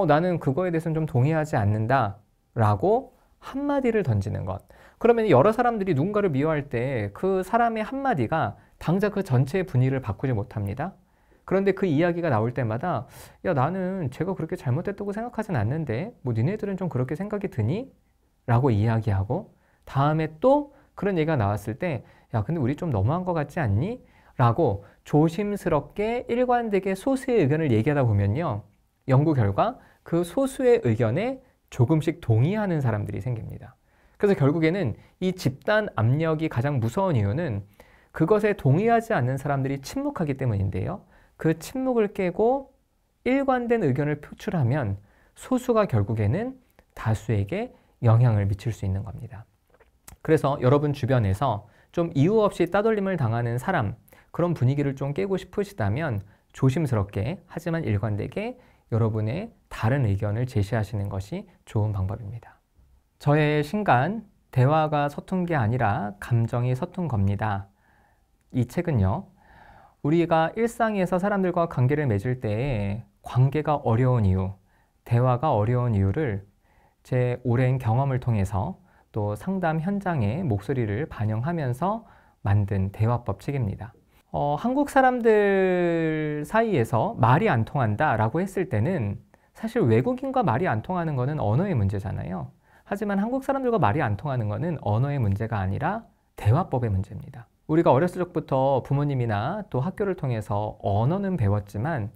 나는 그거에 대해서는 좀 동의하지 않는다 라고 한마디를 던지는 것. 그러면 여러 사람들이 누군가를 미워할 때 그 사람의 한마디가 당장 그 전체의 분위기를 바꾸지 못합니다. 그런데 그 이야기가 나올 때마다 야, 나는 제가 그렇게 잘못했다고 생각하진 않는데 뭐 니네들은 좀 그렇게 생각이 드니? 라고 이야기하고 다음에 또 그런 얘기가 나왔을 때 야, 근데 우리 좀 너무한 것 같지 않니? 라고 조심스럽게 일관되게 소수의 의견을 얘기하다 보면요, 연구 결과 그 소수의 의견에 조금씩 동의하는 사람들이 생깁니다. 그래서 결국에는 이 집단 압력이 가장 무서운 이유는 그것에 동의하지 않는 사람들이 침묵하기 때문인데요, 그 침묵을 깨고 일관된 의견을 표출하면 소수가 결국에는 다수에게 영향을 미칠 수 있는 겁니다. 그래서 여러분 주변에서 좀 이유 없이 따돌림을 당하는 사람, 그런 분위기를 좀 깨고 싶으시다면 조심스럽게 하지만 일관되게 여러분의 다른 의견을 제시하시는 것이 좋은 방법입니다. 저의 신간 대화가 서툰 게 아니라 감정이 서툰 겁니다. 이 책은요, 우리가 일상에서 사람들과 관계를 맺을 때 관계가 어려운 이유, 대화가 어려운 이유를 제 오랜 경험을 통해서 또 상담 현장의 목소리를 반영하면서 만든 대화법 책입니다. 한국 사람들 사이에서 말이 안 통한다라고 했을 때는 사실 외국인과 말이 안 통하는 것은 언어의 문제잖아요. 하지만 한국 사람들과 말이 안 통하는 것은 언어의 문제가 아니라 대화법의 문제입니다. 우리가 어렸을 적부터 부모님이나 또 학교를 통해서 언어는 배웠지만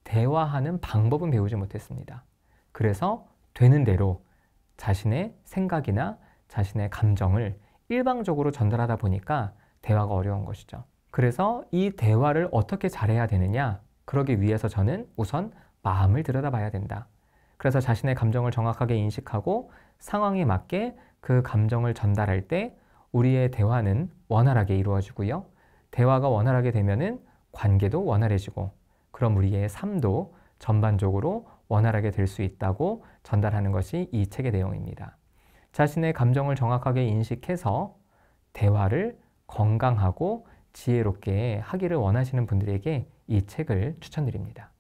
대화하는 방법은 배우지 못했습니다. 그래서 되는 대로 자신의 생각이나 자신의 감정을 일방적으로 전달하다 보니까 대화가 어려운 것이죠. 그래서 이 대화를 어떻게 잘해야 되느냐? 그러기 위해서 저는 우선 마음을 들여다봐야 된다. 그래서 자신의 감정을 정확하게 인식하고 상황에 맞게 그 감정을 전달할 때 우리의 대화는 원활하게 이루어지고요. 대화가 원활하게 되면은 관계도 원활해지고, 그럼 우리의 삶도 전반적으로 원활하게 될 수 있다고 전달하는 것이 이 책의 내용입니다. 자신의 감정을 정확하게 인식해서 대화를 건강하고 지혜롭게 하기를 원하시는 분들에게 이 책을 추천드립니다.